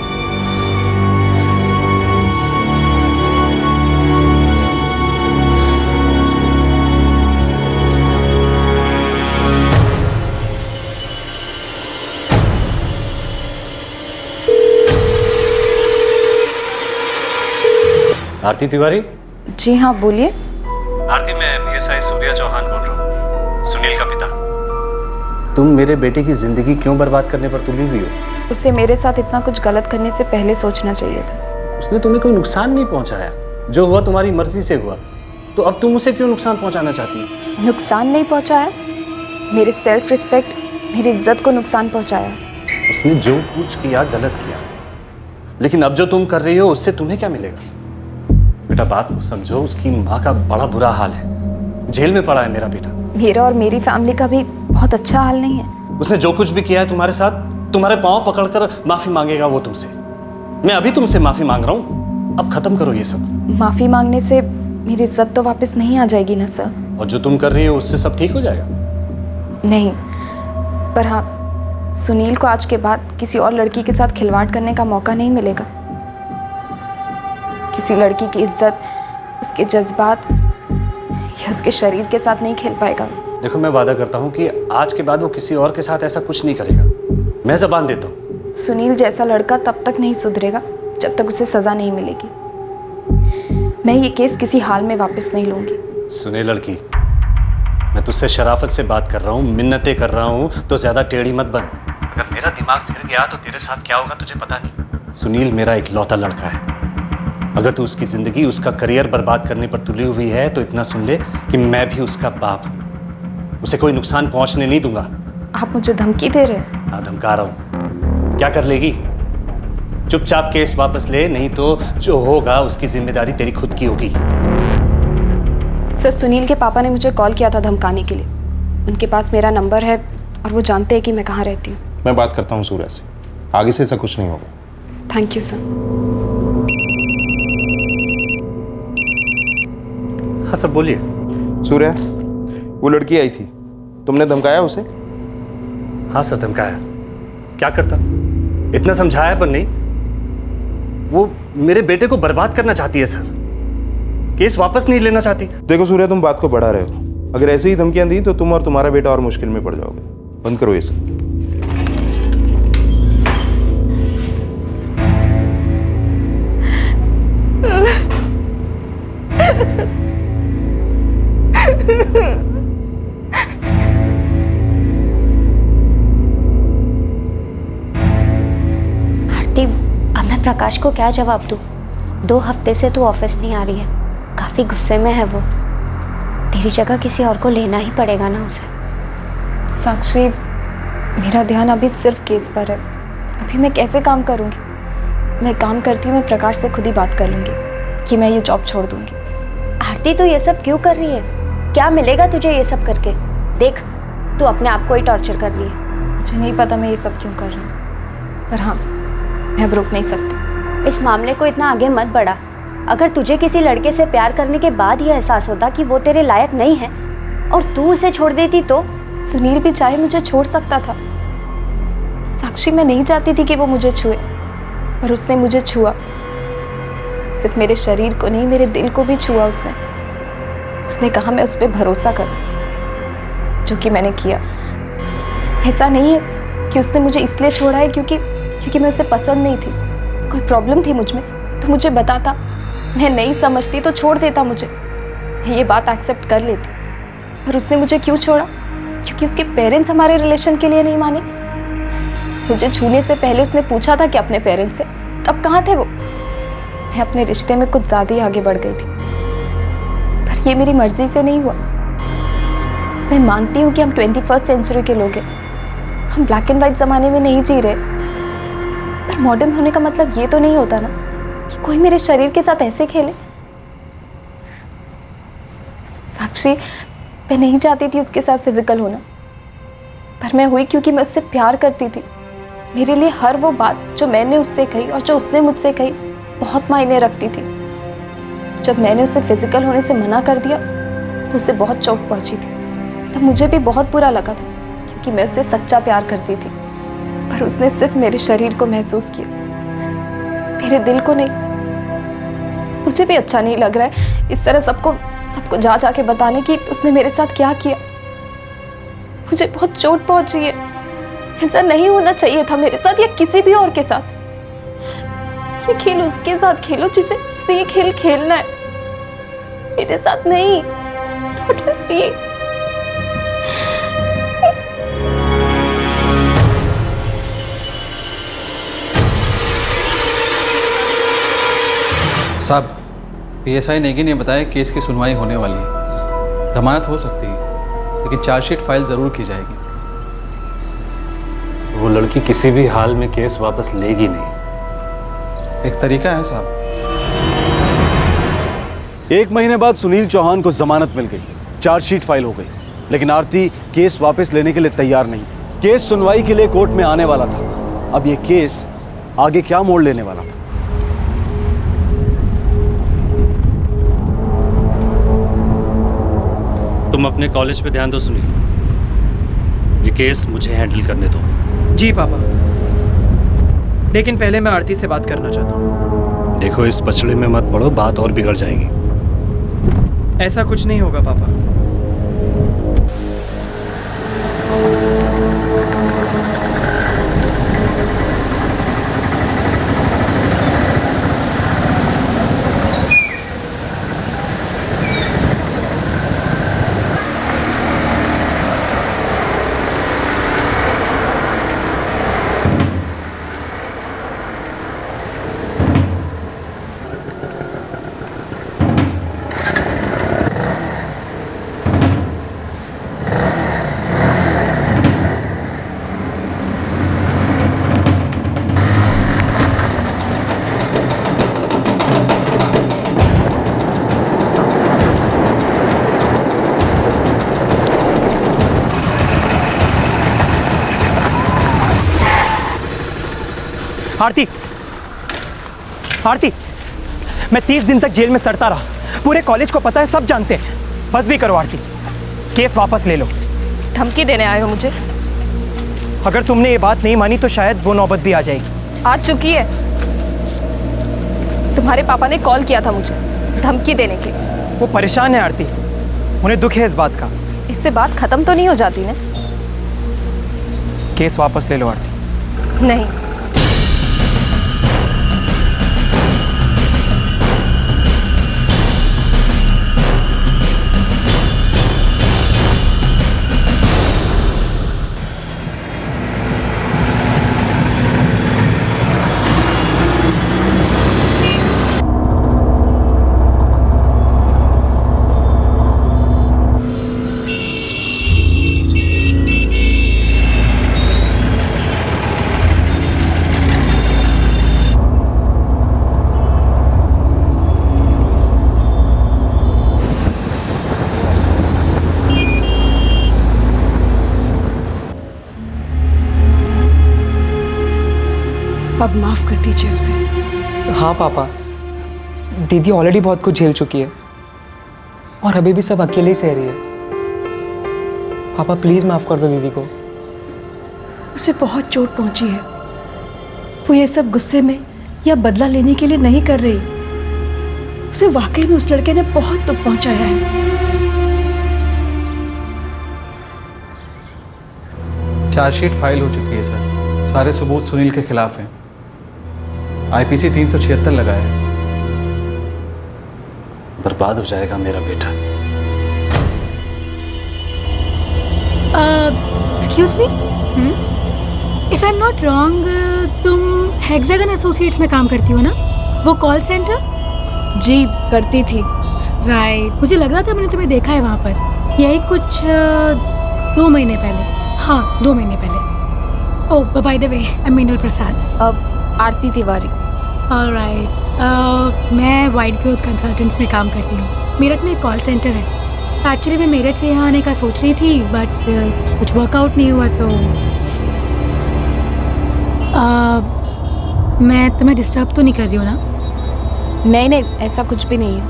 Speaker 10: आरती तिवारी?
Speaker 2: जी हाँ, बोलिए।
Speaker 10: आरती, मैं PSI सूर्या चौहान बोल रहा हूँ, सुनील का पिता। तुम मेरे बेटे की जिंदगी क्यों बर्बाद करने पर तुली हुई हो?
Speaker 2: उसे मेरे साथ इतना कुछ गलत करने से पहले सोचना चाहिए था।
Speaker 10: उसने तुम्हें कोई नुकसान नहीं पहुंचाया, जो हुआ तुम्हारी मर्जी से हुआ, तो अब तुम उसे क्यों नुकसान पहुंचाना चाहती हो?
Speaker 2: नुकसान नहीं पहुंचाया, मेरे सेल्फ रिस्पेक्ट, मेरी इज्जत को नुकसान पहुंचाया।
Speaker 10: उसने जो कुछ किया गलत किया, लेकिन अब जो तुम कर रही हो उससे तुम्हें क्या मिलेगा? बेटा बात को समझो, उसकी माँ का बड़ा बुरा हाल है, जेल में पड़ा है मेरा बेटा।
Speaker 2: मेरा और मेरी फैमिली का भी बहुत अच्छा हाल नहीं है।
Speaker 10: उसने जो कुछ भी किया है तुम्हारे साथ, तुम्हारे पांव पकड़कर माफी मांगेगा वो तुमसे। मैं अभी तुमसे माफी मांग रहा हूँ, अब खत्म करो ये सब।
Speaker 2: माफी मांगने से मेरी इज्जत तो वापस नहीं आ जाएगी ना सर?
Speaker 10: और जो तुम कर रही हो उससे सब ठीक हो जाएगा?
Speaker 2: नहीं, पर हाँ, सुनील को आज के बाद किसी और लड़की के साथ खिलवाड़ करने का मौका नहीं मिलेगा। किसी लड़की की इज्जत, उसके जज्बात या उसके शरीर के साथ नहीं खेल पाएगा।
Speaker 10: देखो, मैं वादा करता हूँ कि आज के बाद वो किसी और के साथ ऐसा कुछ नहीं करेगा। मैं ज़बान देता हूँ।
Speaker 2: सुनील जैसा लड़का तब तक नहीं सुधरेगा जब तक उसे सजा नहीं मिलेगी। मैं ये केस किसी हाल में वापस नहीं लूंगी।
Speaker 10: सुने लड़की, मैं तुझसे शराफत से बात कर रहा हूँ, मिन्नतें कर रहा हूँ, तो ज़्यादा टेढ़ी मत बन। अगर मेरा दिमाग फिर गया तो तेरे साथ क्या होगा तुझे पता नहीं। सुनील मेरा इकलौता लड़का है। अगर तू उसकी ज़िंदगी, उसका करियर बर्बाद करने पर तुली हुई है तो इतना सुन ले कि मैं भी उसका बाप हूँ। उसे कोई नुकसान पहुँचने नहीं दूंगा।
Speaker 2: आप मुझे धमकी दे रहे हैं?
Speaker 10: हाँ, धमका रहा हूँ। क्या कर लेगी? चुपचाप केस वापस ले, नहीं तो जो होगा उसकी जिम्मेदारी तेरी खुद की होगी।
Speaker 2: सर, सुनील के पापा ने मुझे कॉल किया था धमकाने के लिए। उनके पास मेरा नंबर है और वो जानते हैं कि मैं कहाँ रहती हूँ।
Speaker 8: मैं बात करता हूँ सूर्या से, आगे से ऐसा कुछ नहीं होगा।
Speaker 2: Thank you sir.
Speaker 10: हाँ सर, बोलिए।
Speaker 8: सूर्या, वो लड़की आई थी, तुमने धमकाया उसे?
Speaker 10: हाँ सर, धमकाया। क्या करता? इतना समझाया पर नहीं। वो मेरे बेटे को बर्बाद करना चाहती है सर, केस वापस नहीं लेना चाहती।
Speaker 8: देखो सूर्या, तुम बात को बढ़ा रहे हो। अगर ऐसे ही धमकियां दी तो तुम और तुम्हारा बेटा और मुश्किल में पड़ जाओगे। बंद करो ये सब।
Speaker 4: आरती, अब मैं प्रकाश को क्या जवाब दूँ? 2 हफ्ते से तू ऑफिस नहीं आ रही है, काफ़ी गुस्से में है वो। तेरी जगह किसी और को लेना ही पड़ेगा ना उसे।
Speaker 2: साक्षी, मेरा ध्यान अभी सिर्फ केस पर है। अभी मैं कैसे काम करूँगी? मैं काम करती हूँ, मैं प्रकाश से खुद ही बात कर लूँगी कि मैं ये जॉब छोड़ दूँगी।
Speaker 4: आरती, तू ये सब क्यों कर रही है? क्या मिलेगा तुझे ये सब करके? देख, तू अपने आप को ही टॉर्चर कर रही है।
Speaker 2: मुझे नहीं पता मैं ये सब क्यों कर रही हूँ, पर हाँ, मैं अब रुक नहीं सकती।
Speaker 4: इस मामले को इतना आगे मत बढ़ा। अगर तुझे किसी लड़के से प्यार करने के बाद ये एहसास होता कि वो तेरे लायक नहीं है और तू उसे छोड़ देती तो
Speaker 2: सुनील भी चाहे मुझे छोड़ सकता था। साक्षी, मैं नहीं चाहती थी कि वो मुझे छुए, पर उसने मुझे छुआ। सिर्फ मेरे शरीर को नहीं, मेरे दिल को भी छुआ उसने। उसने कहा मैं उस पर भरोसा करूं, जो कि मैंने किया। ऐसा नहीं है कि उसने मुझे इसलिए छोड़ा है क्योंकि मैं उसे पसंद नहीं थी। कोई प्रॉब्लम थी मुझ में तो मुझे बताता। मैं नहीं समझती तो छोड़ देता मुझे, मैं ये बात एक्सेप्ट कर लेती। पर उसने मुझे क्यों छोड़ा? क्योंकि उसके पेरेंट्स हमारे रिलेशन के लिए नहीं माने। मुझे छूने से पहले उसने पूछा था कि अपने पेरेंट्स से, तब कहाँ थे वो? मैं अपने रिश्ते में कुछ ज़्यादा ही आगे बढ़ गई थी, पर ये मेरी मर्जी से नहीं हुआ। मैं मानती हूँ कि हम 21st सेंचुरी के लोग हैं, हम ब्लैक एंड वाइट ज़माने में नहीं जी रहे, पर मॉडर्न होने का मतलब ये तो नहीं होता ना कि कोई मेरे शरीर के साथ ऐसे खेले। साक्षी, मैं नहीं चाहती थी उसके साथ फिजिकल होना, पर मैं हुई क्योंकि मैं उससे प्यार करती थी। मेरे लिए हर वो बात जो मैंने उससे कही और जो उसने मुझसे कही बहुत मायने रखती थी। जब मैंने उसे फिजिकल होने से मना कर दिया तो उसे बहुत चोट पहुंची थी। तब मुझे भी बहुत बुरा लगा था, क्योंकि मैं उससे सच्चा प्यार करती थी, पर उसने सिर्फ मेरे शरीर को महसूस किया, मेरे दिल को नहीं। मुझे भी अच्छा नहीं लग रहा है इस तरह सबको जा के बताने कि उसने मेरे साथ क्या किया। मुझे बहुत चोट पहुंची है। ऐसा नहीं होना चाहिए था मेरे साथ या किसी भी और के साथ। ये खेल उसके साथ खेलो जिसे ये खेल खेलना है, मेरे साथ नहीं। Not with me.
Speaker 11: साहब, पीएसआई नेगी ने बताया केस की सुनवाई होने वाली है। जमानत हो सकती है, लेकिन चार्जशीट फाइल जरूर की जाएगी।
Speaker 10: वो लड़की किसी भी हाल में केस वापस लेगी नहीं।
Speaker 11: एक तरीका है साहब।
Speaker 1: 1 महीने बाद सुनील चौहान को जमानत मिल गई, चार्जशीट फाइल हो गई, लेकिन आरती केस वापस लेने के लिए तैयार नहीं थी। केस सुनवाई के लिए कोर्ट में आने वाला था। अब ये केस आगे क्या मोड़ लेने वाला था?
Speaker 10: तुम अपने कॉलेज पे ध्यान दो सुनील, ये केस मुझे हैंडल करने दो।
Speaker 3: जी पापा, लेकिन पहले मैं आरती से बात करना चाहता हूँ।
Speaker 10: देखो, इस पचड़े में मत पड़ो, बात और बिगड़ जाएगी।
Speaker 3: ऐसा कुछ नहीं होगा पापा।
Speaker 12: आरती, आरती, मैं 30 दिन तक जेल में सड़ता रहा। पूरे कॉलेज को पता है, सब जानते हैं। बस भी करो आरती, केस वापस ले लो।
Speaker 2: धमकी देने आए हो मुझे?
Speaker 12: अगर तुमने ये बात नहीं मानी तो शायद वो नौबत भी आ जाएगी।
Speaker 2: आ चुकी है। तुम्हारे पापा ने कॉल किया था मुझे धमकी देने के।
Speaker 12: वो परेशान है आरती, उन्हें दुख है इस बात का।
Speaker 2: इससे बात खत्म तो नहीं हो जाती ना?
Speaker 12: केस वापस ले लो आरती।
Speaker 2: नहीं।
Speaker 5: अब माफ कर दीजिए उसे।
Speaker 12: हाँ पापा, दीदी ऑलरेडी बहुत कुछ झेल चुकी है और अभी भी सब अकेले ही सह रही है। पापा प्लीज़ माफ़ कर दो दीदी को।
Speaker 5: उसे बहुत चोट पहुंची है। वो ये सब गुस्से में या बदला लेने के लिए नहीं कर रही। उसे वाकई में उस लड़के ने बहुत दुख पहुंचाया है।
Speaker 11: चार्जशीट फाइल हो चुकी है सर। सारे सबूत सुनील के खिलाफ हैं। आईपीसी 376 लगा है।
Speaker 10: बर्बाद हो जाएगा मेरा बेटा।
Speaker 13: Excuse me, if I am not wrong, तुम हेक्सागन एसोसिएट्स में काम करती हो ना? वो कॉल सेंटर?
Speaker 2: जी करती थी।
Speaker 13: राइट, मुझे लग रहा था मैंने तुम्हें देखा है वहाँ पर। यही कुछ 2 महीने पहले। हाँ, 2 महीने पहले। Oh by the way, I am Meenal Prasad.
Speaker 2: Aarti Tiwari.
Speaker 13: Alright, मैं वाइट ग्रोथ कंसल्टेंट्स में काम करती हूँ। मेरठ में एक कॉल सेंटर है। एक्चुअली मैं मेरठ से यहाँ आने का सोच रही थी, बट कुछ वर्कआउट नहीं हुआ, तो मैं तुम्हें डिस्टर्ब तो नहीं कर रही हूँ ना?
Speaker 2: नहीं नहीं, ऐसा कुछ भी नहीं है।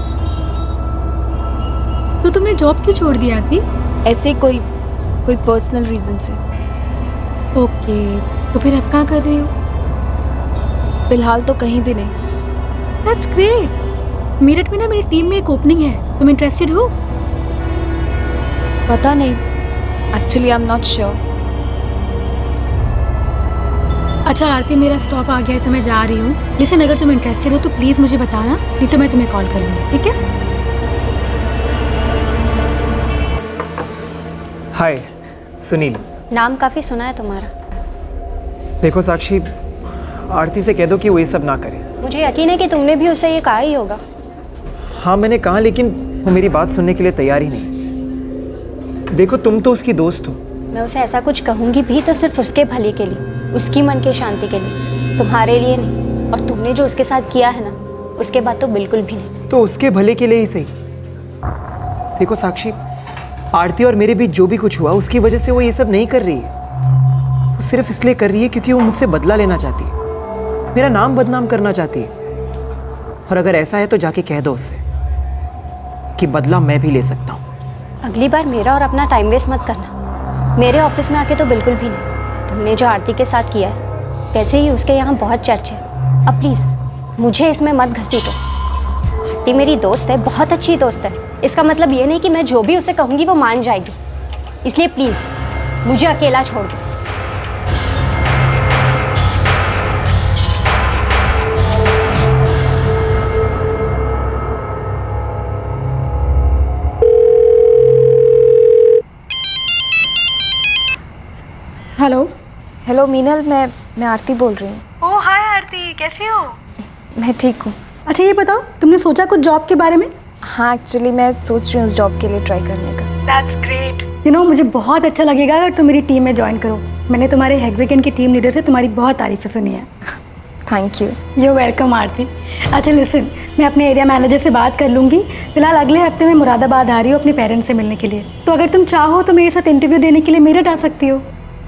Speaker 13: तो तुमने जॉब क्यों छोड़ दी आरती?
Speaker 2: ऐसे कोई पर्सनल रीजन से।
Speaker 13: ओके, तो फिर अब कहाँ कर रही हो?
Speaker 2: फिलहाल तो कहीं भी नहीं।
Speaker 13: That's great. मेरठ में ना मेरी टीम में एक ओपनिंग है, तुम इंटरेस्टेड हो?
Speaker 2: पता नहीं, actually I am not sure.
Speaker 13: अच्छा आरती, मेरा स्टॉप आ गया है तो मैं जा रही हूँ। लिसन, अगर तुम इंटरेस्टेड हो तो प्लीज़ मुझे बताना, नहीं तो मैं तुम्हें कॉल करूँगी, ठीक है?
Speaker 12: हाय सुनील।
Speaker 4: नाम काफ़ी सुना है तुम्हारा।
Speaker 12: देखो साक्षी, आरती से कह दो कि वो ये सब ना करे।
Speaker 4: मुझे यकीन है कि तुमने भी उसे ये कहा ही होगा।
Speaker 12: हाँ मैंने कहा, लेकिन वो मेरी बात सुनने के लिए तैयार ही नहीं। देखो तुम तो उसकी दोस्त हो।
Speaker 4: मैं उसे ऐसा कुछ कहूँगी भी तो सिर्फ उसके भले के लिए, उसकी मन की शांति के लिए, तुम्हारे लिए नहीं। और तुमने जो उसके साथ किया है ना, उसके बाद तो बिल्कुल भी नहीं।
Speaker 12: तो उसके भले के लिए ही सही। देखो साक्षी, आरती और मेरे बीच जो भी कुछ हुआ उसकी वजह से वो ये सब नहीं कर रही है। वो सिर्फ इसलिए कर रही है क्योंकि वो मुझसे बदला लेना चाहती है, मेरा नाम बदनाम करना चाहती है। और अगर ऐसा है तो जाके कह दो उससे कि बदला मैं भी ले सकता हूँ।
Speaker 4: अगली बार मेरा और अपना टाइम वेस्ट मत करना। मेरे ऑफिस में आके तो बिल्कुल भी नहीं। तुमने जो आरती के साथ किया है, वैसे ही उसके यहाँ बहुत चर्चे है। अब प्लीज़ मुझे इसमें मत घसीटो। आरती मेरी दोस्त है, बहुत अच्छी दोस्त है। इसका मतलब ये नहीं कि मैं जो भी उसे कहूँगी वो मान जाएगी। इसलिए प्लीज़ मुझे अकेला छोड़ दो।
Speaker 13: हेलो।
Speaker 2: हेलो मीनल, मैं आरती बोल रही हूँ।
Speaker 13: ओह हाय आरती, कैसी हो?
Speaker 2: मैं ठीक हूँ।
Speaker 13: अच्छा ये बताओ, तुमने सोचा कुछ जॉब के बारे में?
Speaker 2: हाँ, एक्चुअली मैं सोच रही हूँ उस जॉब के लिए ट्राई करने का।
Speaker 13: That's great. यू नो, मुझे बहुत अच्छा लगेगा अगर तुम मेरी टीम में ज्वाइन करो। मैंने तुम्हारे हेक्सागन की टीम लीडर से तुम्हारी बहुत तारीफ़ें सुनी है।
Speaker 2: Thank you.
Speaker 13: यू वेलकम आरती। अच्छा लिसन, मैं अपने एरिया मैनेजर से बात कर लूँगी। फिलहाल अगले हफ्ते मैं मुरादाबाद आ रही हूँ अपने पेरेंट्स से मिलने के लिए। तो अगर तुम चाहो तो मेरे साथ इंटरव्यू देने के लिए मेरठ आ सकती हो।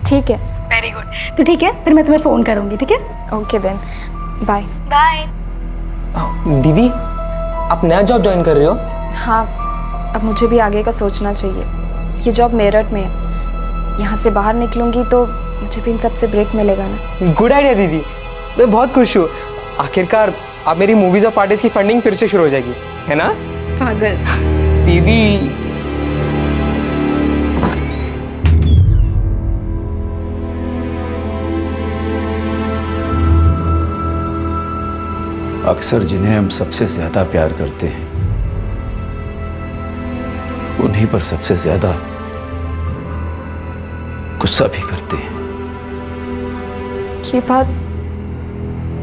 Speaker 2: ठीक है।
Speaker 13: Very good. तो ठीक है, फिर मैं तुम्हें फ़ोन करूँगी, ठीक है?
Speaker 2: Okay then, bye.
Speaker 13: बाय।
Speaker 12: दीदी, आप नया जॉब ज्वाइन कर रहे हो?
Speaker 2: हाँ, अब मुझे भी आगे का सोचना चाहिए। ये जॉब मेरठ में है, यहाँ से बाहर निकलूँगी तो मुझे भी इन सब से ब्रेक मिलेगा ना।
Speaker 12: गुड आइडिया दीदी, मैं बहुत खुश हूँ। आखिरकार अब मेरी मूवीज़ और पार्टीज की फंडिंग फिर से शुरू हो जाएगी, है ना?
Speaker 2: पागल।
Speaker 12: दीदी
Speaker 6: अक्सर जिन्हें हम सबसे ज्यादा प्यार करते हैं, उन्हीं पर सबसे ज्यादा गुस्सा भी करते हैं।
Speaker 2: ये बात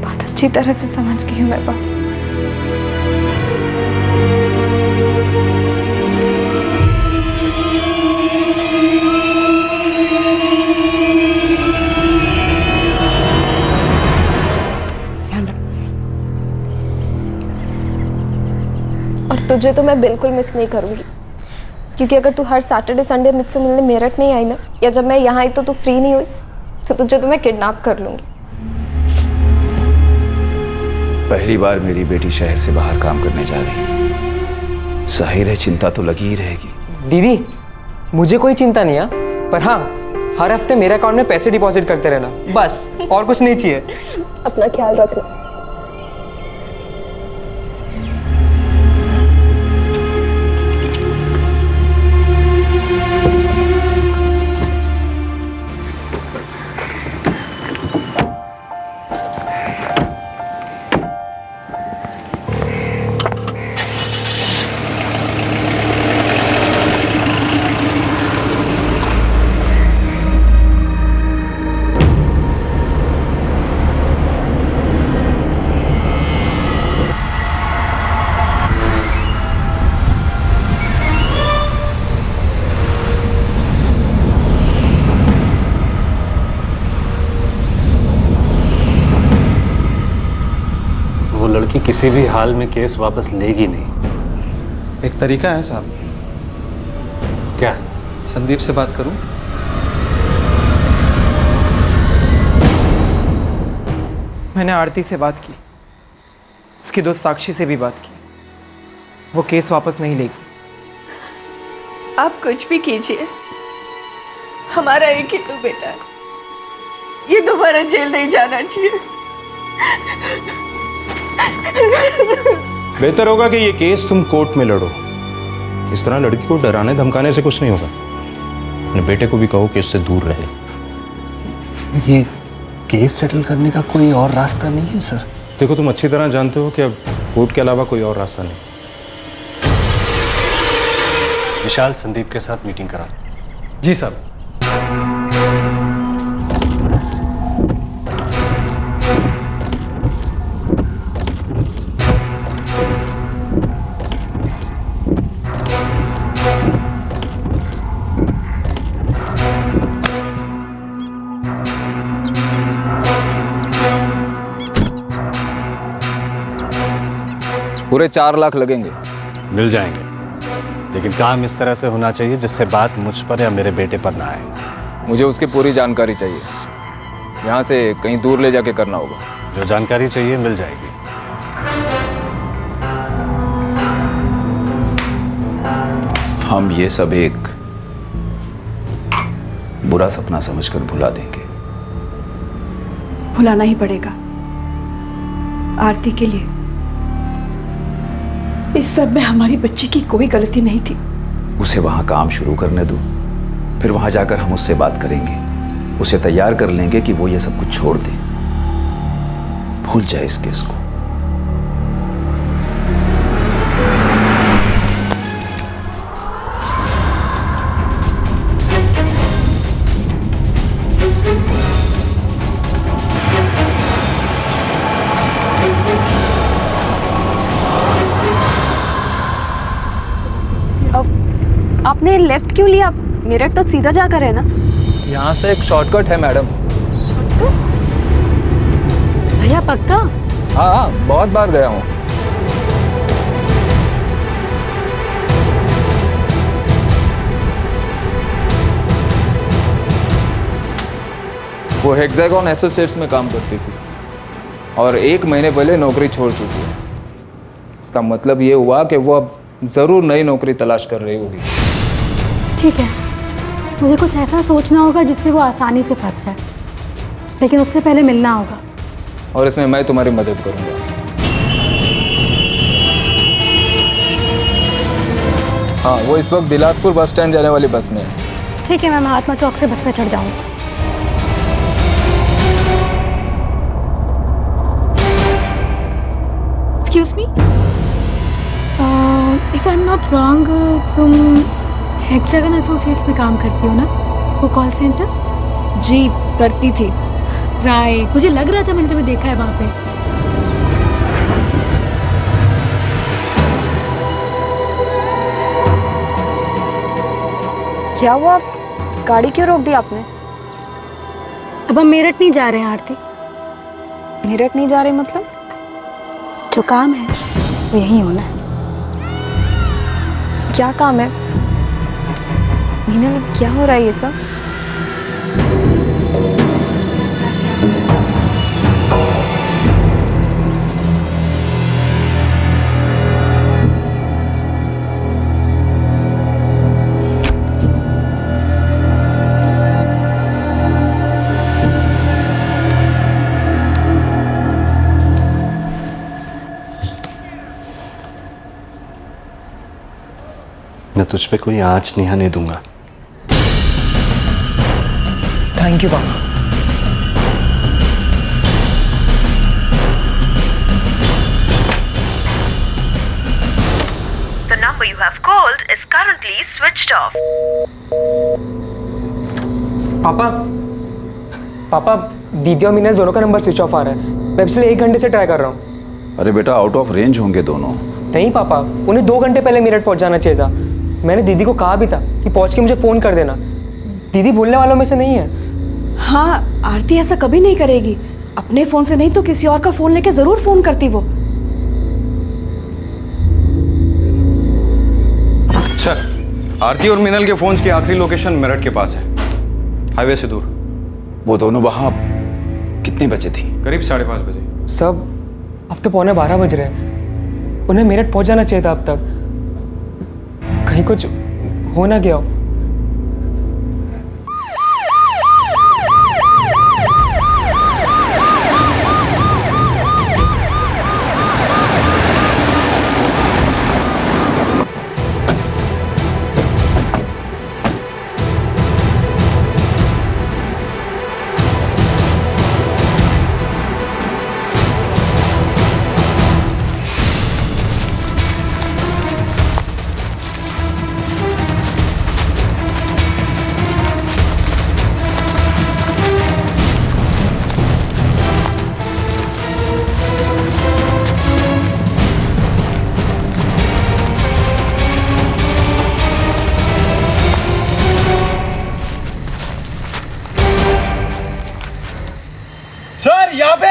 Speaker 2: बहुत अच्छी तरह से समझ गई हूँ मैं बाबू। और तुझे तो मैं बिल्कुल मिस नहीं करूँगी, क्योंकि अगर तू हर सैटरडे संडे मुझसे मिलने मेरठ नहीं आई ना, या जब मैं यहाँ आई तो तू फ्री नहीं हुई, तो तुझे तो मैं किडनैप कर लूँगी।
Speaker 6: पहली बार मेरी बेटी शहर से बाहर काम करने जा रही है, जाहिर है चिंता तो लगी ही रहेगी।
Speaker 12: दीदी, मुझे कोई चिंता नहीं है।
Speaker 7: पर हाँ, हर हफ्ते मेरे अकाउंट में पैसे डिपॉजिट करते रहना, बस, और कुछ नहीं चाहिए।
Speaker 2: अपना ख्याल रखना।
Speaker 10: वो लड़की किसी भी हाल में केस वापस लेगी नहीं।
Speaker 11: एक तरीका है साहब।
Speaker 10: क्या?
Speaker 11: संदीप से बात करूं?
Speaker 12: मैंने आरती से बात की, उसकी दोस्त साक्षी से भी बात की। वो केस वापस नहीं लेगी।
Speaker 5: आप कुछ भी कीजिए, हमारा एक ही तो बेटा है, ये दोबारा जेल नहीं जाना चाहिए।
Speaker 8: बेहतर होगा कि ये केस तुम कोर्ट में लड़ो। इस तरह लड़की को डराने धमकाने से कुछ नहीं होगा। अपने बेटे को भी कहो कि उससे दूर रहे।
Speaker 10: ये केस सेटल करने का कोई और रास्ता नहीं है सर?
Speaker 8: देखो, तुम अच्छी तरह जानते हो कि अब कोर्ट के अलावा कोई और रास्ता नहीं।
Speaker 10: विशाल, संदीप के साथ मीटिंग करा।
Speaker 11: जी साहब।
Speaker 14: पूरे 4 लाख लगेंगे।
Speaker 10: मिल जाएंगे, लेकिन काम इस तरह से होना चाहिए जिससे बात मुझ पर या मेरे बेटे पर ना आए।
Speaker 14: मुझे उसकी पूरी जानकारी चाहिए। यहाँ से कहीं दूर ले जाके करना होगा।
Speaker 10: जो जानकारी चाहिए मिल जाएगी।
Speaker 6: हम ये सब एक बुरा सपना समझकर भुला देंगे।
Speaker 5: भुलाना ही पड़ेगा आरती के लिए। इस सब में हमारी बच्ची की कोई गलती नहीं थी।
Speaker 6: उसे वहां काम शुरू करने दो, फिर वहां जाकर हम उससे बात करेंगे, उसे तैयार कर लेंगे कि वो ये सब कुछ छोड़ दे, भूल जाए इस केस को।
Speaker 2: आपने लेफ्ट क्यों लिया? मेरठ तो सीधा जाकर है ना?
Speaker 14: यहाँ से एक शॉर्टकट है मैडम।
Speaker 13: भैया पक्का?
Speaker 14: हाँ, बहुत बार गया हूँ। वो हेक्सागन एसोसिएट्स में काम करती थी और 1 महीने पहले नौकरी छोड़ चुकी है। इसका मतलब ये हुआ कि वो अब ज़रूर नई नौकरी तलाश कर रही होगी।
Speaker 13: ठीक है, मुझे कुछ ऐसा सोचना होगा जिससे वो आसानी से फंस जाए, लेकिन उससे पहले मिलना होगा।
Speaker 14: और इसमें मैं तुम्हारी मदद करूंगा। हाँ, वो इस वक्त बिलासपुर बस स्टैंड जाने वाली बस में है।
Speaker 13: ठीक है, मैं महात्मा चौक से बस पे चढ़ जाऊंगा। Excuse me, if I am not wrong, तुम हेक्सागन एसोसिएट्स में काम करती हो ना? वो कॉल सेंटर?
Speaker 2: जी करती थी।
Speaker 13: राइट, मुझे लग रहा था मैंने तुम्हें देखा है वहाँ पे।
Speaker 2: क्या हुआ? गाड़ी क्यों रोक दी आपने?
Speaker 13: अब हम मेरठ नहीं जा रहे हैं आरती।
Speaker 2: मेरठ नहीं जा रहे मतलब?
Speaker 13: जो काम है वो यहीं होना है।
Speaker 2: क्या काम है? मीना, क्या हो रहा है ये सब?
Speaker 10: मैं तुझ पे कोई आँच नहीं आने दूंगा।
Speaker 12: थैंक यू पापा।
Speaker 15: The number you have called is currently switched off.
Speaker 7: पापा पापा दीदी और मीनल दोनों का नंबर स्विच ऑफ आ रहा है। मैं पिछले 1 घंटे से ट्राई कर रहा हूँ।
Speaker 6: अरे बेटा, आउट ऑफ रेंज होंगे दोनों।
Speaker 7: नहीं पापा, उन्हें 2 घंटे पहले मेरठ पहुँच जाना चाहिए था। मैंने दीदी को कहा भी था कि पहुँच के मुझे फ़ोन कर देना। दीदी भूलने वालों में से नहीं है।
Speaker 5: हाँ, आरती ऐसा कभी नहीं करेगी। अपने फ़ोन से नहीं तो किसी और का फ़ोन लेके ज़रूर फ़ोन करती वो।
Speaker 11: सर, आरती और मिनल के फोन्स की आखिरी लोकेशन मेरठ के पास है, हाईवे से दूर।
Speaker 6: वो दोनों वहाँ कितने बजे थी?
Speaker 11: करीब 5:30 बजे।
Speaker 7: सब अब तो 11:15 बज रहे हैं। उन्हें मेरठ पहुंच जाना चाहिए था अब तक। कहीं कुछ हो ना गया हो।
Speaker 11: सर, यहाँ पे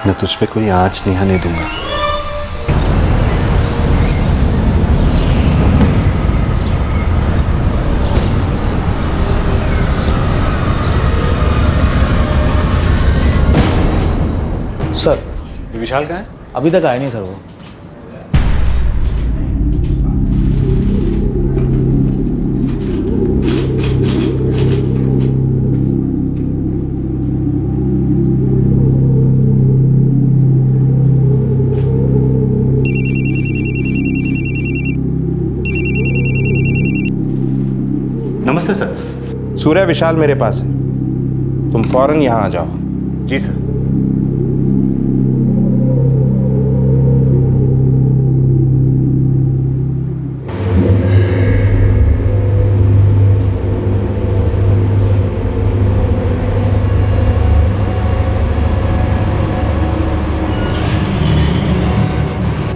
Speaker 10: मैं तुझ पे कोई आँच नहीं आने दूंगा।
Speaker 16: सर,
Speaker 10: ये विशाल कहाँ है?
Speaker 16: अभी तक आया नहीं सर वो।
Speaker 10: नमस्ते सर।
Speaker 8: सूर्या, विशाल मेरे पास है, तुम फौरन यहाँ आ जाओ।
Speaker 10: जी सर।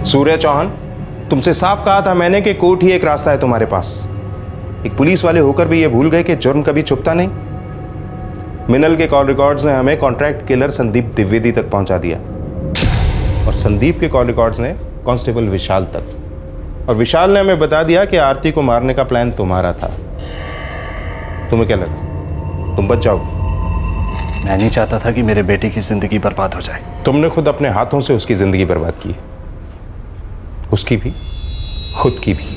Speaker 8: सूर्या चौहान, तुमसे साफ कहा था मैंने कि कोर्ट ही एक रास्ता है तुम्हारे पास। एक पुलिस वाले होकर भी ये भूल गए कि जुर्म कभी छुपता नहीं। मिनल के कॉल रिकॉर्ड्स ने हमें कॉन्ट्रैक्ट किलर संदीप द्विवेदी तक पहुंचा दिया और संदीप के कॉल रिकॉर्ड्स ने कांस्टेबल विशाल तक। और विशाल ने हमें बता दिया कि आरती को मारने का प्लान तुम्हारा था। तुम्हें क्या लगा तुम बच जाओगे?
Speaker 10: मैं नहीं चाहता था कि मेरे बेटे की जिंदगी बर्बाद हो जाए।
Speaker 8: तुमने खुद अपने हाथों से उसकी जिंदगी बर्बाद की, उसकी भी, खुद की भी।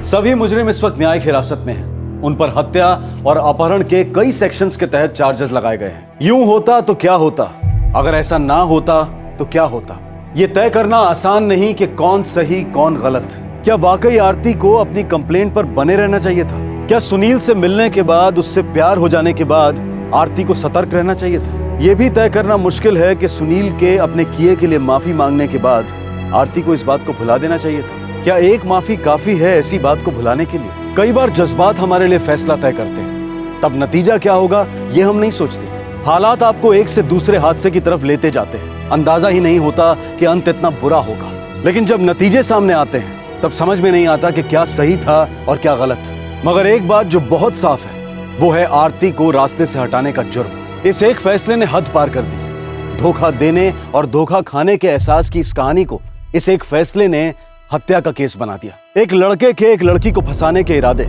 Speaker 1: सभी मुजरिम इस वक्त न्यायिक हिरासत में हैं। उन पर हत्या और अपहरण के कई सेक्शंस के तहत चार्जेस लगाए गए हैं। यूं होता तो क्या होता, अगर ऐसा ना होता तो क्या होता, ये तय करना आसान नहीं कि कौन सही कौन गलत। क्या वाकई आरती को अपनी कंप्लेंट पर बने रहना चाहिए था? क्या सुनील से मिलने के बाद, उससे प्यार हो जाने के बाद आरती को सतर्क रहना चाहिए था? यह भी तय करना मुश्किल है कि सुनील के अपने किए के लिए माफी मांगने के बाद आरती को इस बात को भुला देना चाहिए था। क्या एक माफी काफी है ऐसी बात को भुलाने के लिए? कई बार जज्बात हमारे लिए फैसला तय करते हैं, तब नतीजा क्या होगा ये हम नहीं सोचते। हालात आपको एक से दूसरे हादसे की तरफ लेते जाते हैं, अंदाजा ही नहीं होता कि अंत इतना बुरा होगा। लेकिन जब नतीजे सामने आते हैं तब समझ में नहीं आता कि क्या सही था और क्या गलत। मगर एक बात जो बहुत साफ है वो है आरती को रास्ते से हटाने का जुर्म। इस एक फैसले ने हद पार कर दी। धोखा देने और धोखा खाने के एहसास की इस कहानी को इस एक फैसले ने हत्या का केस बना दिया। एक लड़के के एक लड़की को फंसाने के इरादे,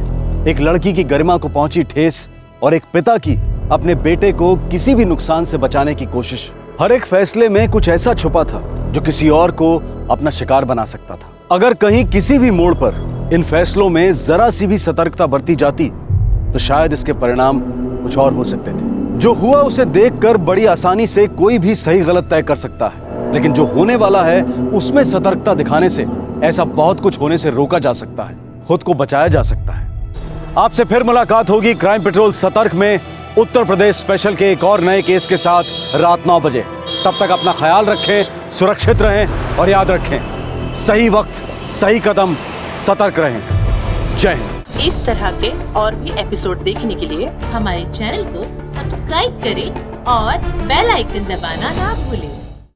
Speaker 1: एक लड़की की गरिमा को पहुंची ठेस और एक पिता की अपने बेटे को किसी भी नुकसान से बचाने की कोशिश। हर एक फैसले में कुछ ऐसा छुपा था जो किसी और को अपना शिकार बना सकता था। अगर कहीं किसी भी मोड़ पर इन फैसलों में जरा सी भी सतर्कता बरती जाती तो शायद इसके परिणाम कुछ और हो सकते थे। जो हुआ उसे देखकर बड़ी आसानी से कोई भी सही गलत तय कर सकता है, लेकिन जो होने वाला है उसमें सतर्कता दिखाने से ऐसा बहुत कुछ होने से रोका जा सकता है, खुद को बचाया जा सकता है। आपसे फिर मुलाकात होगी क्राइम पेट्रोल सतर्क में उत्तर प्रदेश स्पेशल के एक और नए केस के साथ रात 9 बजे। तब तक अपना ख्याल रखें, सुरक्षित रहें और याद रखें, सही वक्त सही कदम, सतर्क रहें। जय हिंद।
Speaker 15: इस तरह के और भी एपिसोड देखने के लिए हमारे चैनल को सब्सक्राइब करें और बेल आइकन दबाना ना भूलें।